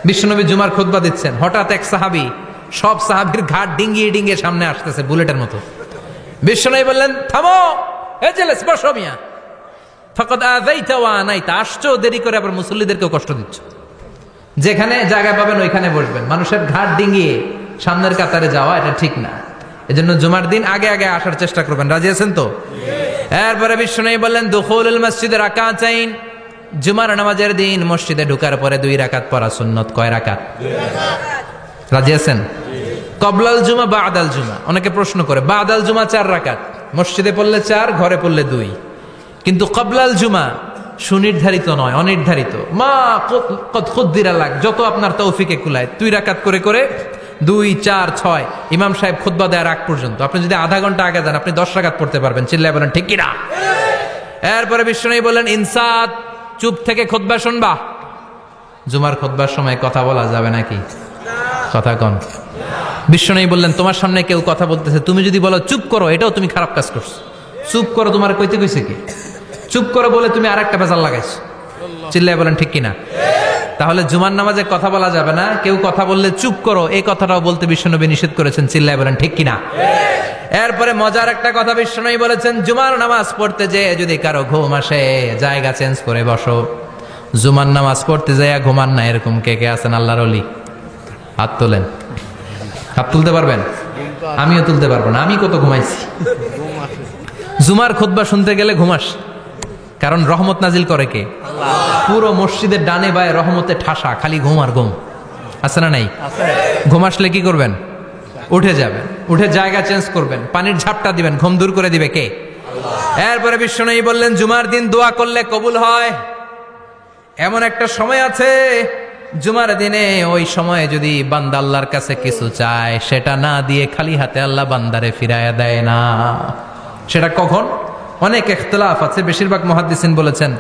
বিশ্বনবী জুমার খুতবা দিচ্ছেন, হঠাৎ এক সাহাবী সব সাহাবীর ঘাট ডিঙ্গিয়ে ডিঙ্গিয়ে সামনে আসতেছে বুলেটের মতো। বিশ্বনবী বললেন থামো, এজেলেস বসো মিয়া, ফাকাদ আযাইতা ওয়া আনাইতা, আসছো দেরি করে আবার মুসল্লিদেরকেও কষ্ট দিচ্ছ। যেখানে জায়গা পাবেন ওইখানে বসবেন, মানুষের ঘাট ডিঙ্গিয়ে সামনের কাতারে যাওয়া এটা ঠিক না। এজন্য জুমার দিন আগে আগে আসার চেষ্টা করবেন। রাজি আছেন তো? এরপরে বিশ্বনবী বললেন দুখুলুল মসজিদে রাকাতাইন, জুমার নামাজের দিন মসজিদে ঢোকার পরে 2 রাকাত পড়া সুন্নত। কয় রাকাত? 2 রাকাত। রাজি আছেন? কবলাল জুমা বাদাল জুমা, অনেকে প্রশ্ন করে বাদাল জুমা 4 রাকাত, মসজিদে পড়লে 4, ঘরে পড়লে 2, কিন্তু কবলাল জুমা সুনির্ধারিত নয়, অনির্ধারিত। মা কদ খুদ্দিরা লাগ, যত আপনার তৌফিকে কুলায় 2 রাকাত করে করে 2, 4, 6 ইমাম সাহেব খুতবা দেওয়ার আগ পর্যন্ত। আপনি যদি আধা ঘন্টা আগে যান আপনি 10 রাকাত পড়তে পারবেন। চিল্লায় বলেন ঠিক কিনা? এরপরে বিশ্বনবী বললেন ইনসাত, চুপ থেকে খুতবা শুনবা। জুমার খুতবার সময় কথা বলা যাবে নাকি? কথা কন। বিশ্বনবী বললেন তোমার সামনে কেউ কথা বলতেছে, তুমি যদি বলো চুপ করো, এটাও তুমি খারাপ কাজ করছো। চুপ করো তোমার কইতে কইছে কি? চুপ করো বলে তুমি আরেকটা ভেজাল লাগাইছো। চিল্লায় বলেন ঠিক কিনা? তাহলে জুমার নামাজে কথা বলা যাবে না, কেউ কথা বললে চুপ করো এই কথাটাও বলতে বিশ্বনবী নিষেধ করেছেন। চিল্লায় বলেন ঠিক কিনা? এরপরে মজার একটা কথা বিশ্বনবী বলেছেন, জুমার নামাজ পড়তে যেয়ে যদি কারো ঘুম আসে জায়গা চেঞ্জ করে বসো। জুমার নামাজ পড়তে যাইয়া ঘুমান না, এরকম কে কে আছেন আল্লাহর ওলি? হাত তোলেন। হাত তুলতে পারবেন? আমিও তুলতে পারবো না, আমি কত ঘুমাইছি। জুমার খুতবা শুনতে গেলে ঘুমাস, কারণ রহমত নাজিল করে কে? পুরো মসজিদের ডানে বায়ে রহমতে ঠাসা, খালি ঘুম আর ঘুম। আছে না নাই? ঘুম আসলে কি করবেন? উঠে যাবেন, উঠে জায়গা চেঞ্জ করবেন, পানির ঝাপটা দিবেন, ঘুম দূর করে দিবে কে? এরপরে বিশ্বনবী বললেন জুমার দিন দোয়া করলে কবুল হয়। এমন একটা সময় আছে জুমার দিনে, ওই সময়ে যদি বান্দা আল্লাহর কাছে কিছু চায় সেটা না দিয়ে খালি হাতে আল্লাহ বান্দারে ফিরায়া দেয় না। সেটা কখন? অনেক ইখতিলাফ আছে, বেশিরভাগ মুহাদ্দিসিন বলেছেন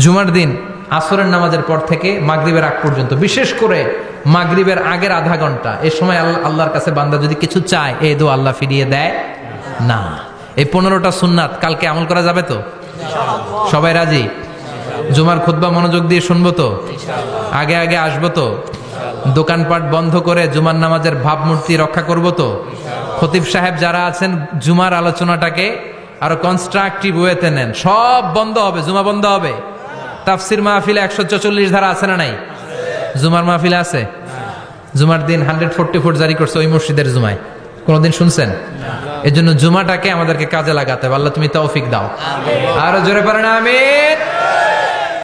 জুমার দিন আসরের নামাজের পর থেকে মাগরিবের আগ পর্যন্ত, বিশেষ করে মাগরিবের আগের আধা ঘন্টা, এই সময় আল্লাহর কাছে বান্দা যদি কিছু চায় এই দোয়া আল্লাহ ফিরিয়ে দেয় না। এই 15টা সুন্নাত কালকে আমল করা যাবে তো? সবাই রাজি? জুমার খুতবা মনোযোগ দিয়ে শুনবো তো? আগে আগে আসবো তো? দোকানপাট বন্ধ করে জুমার নামাজের ভাবমূর্তি রক্ষা করবো তো? খতিব সাহেব যারা আছেন জুমার আলোচনাটাকে আরো কনস্ট্রাকটিভ ওয়েতে নেন, সব বন্ধ হবে, জুমা বন্ধ হবে। তাফসির মাহফিলে 144 ধারা আছে না নাই? জুমার মাহফিলে আছে? জুমার দিন 144 জারি করছে ওই মসজিদের জুমায়, কোনদিন শুনছেন? এজন্য জুমাটাকে আমাদেরকে কাজে লাগাতে হবে। আল্লাহ তুমি তৌফিক দাও। আরো জোরে পারেন আমিন।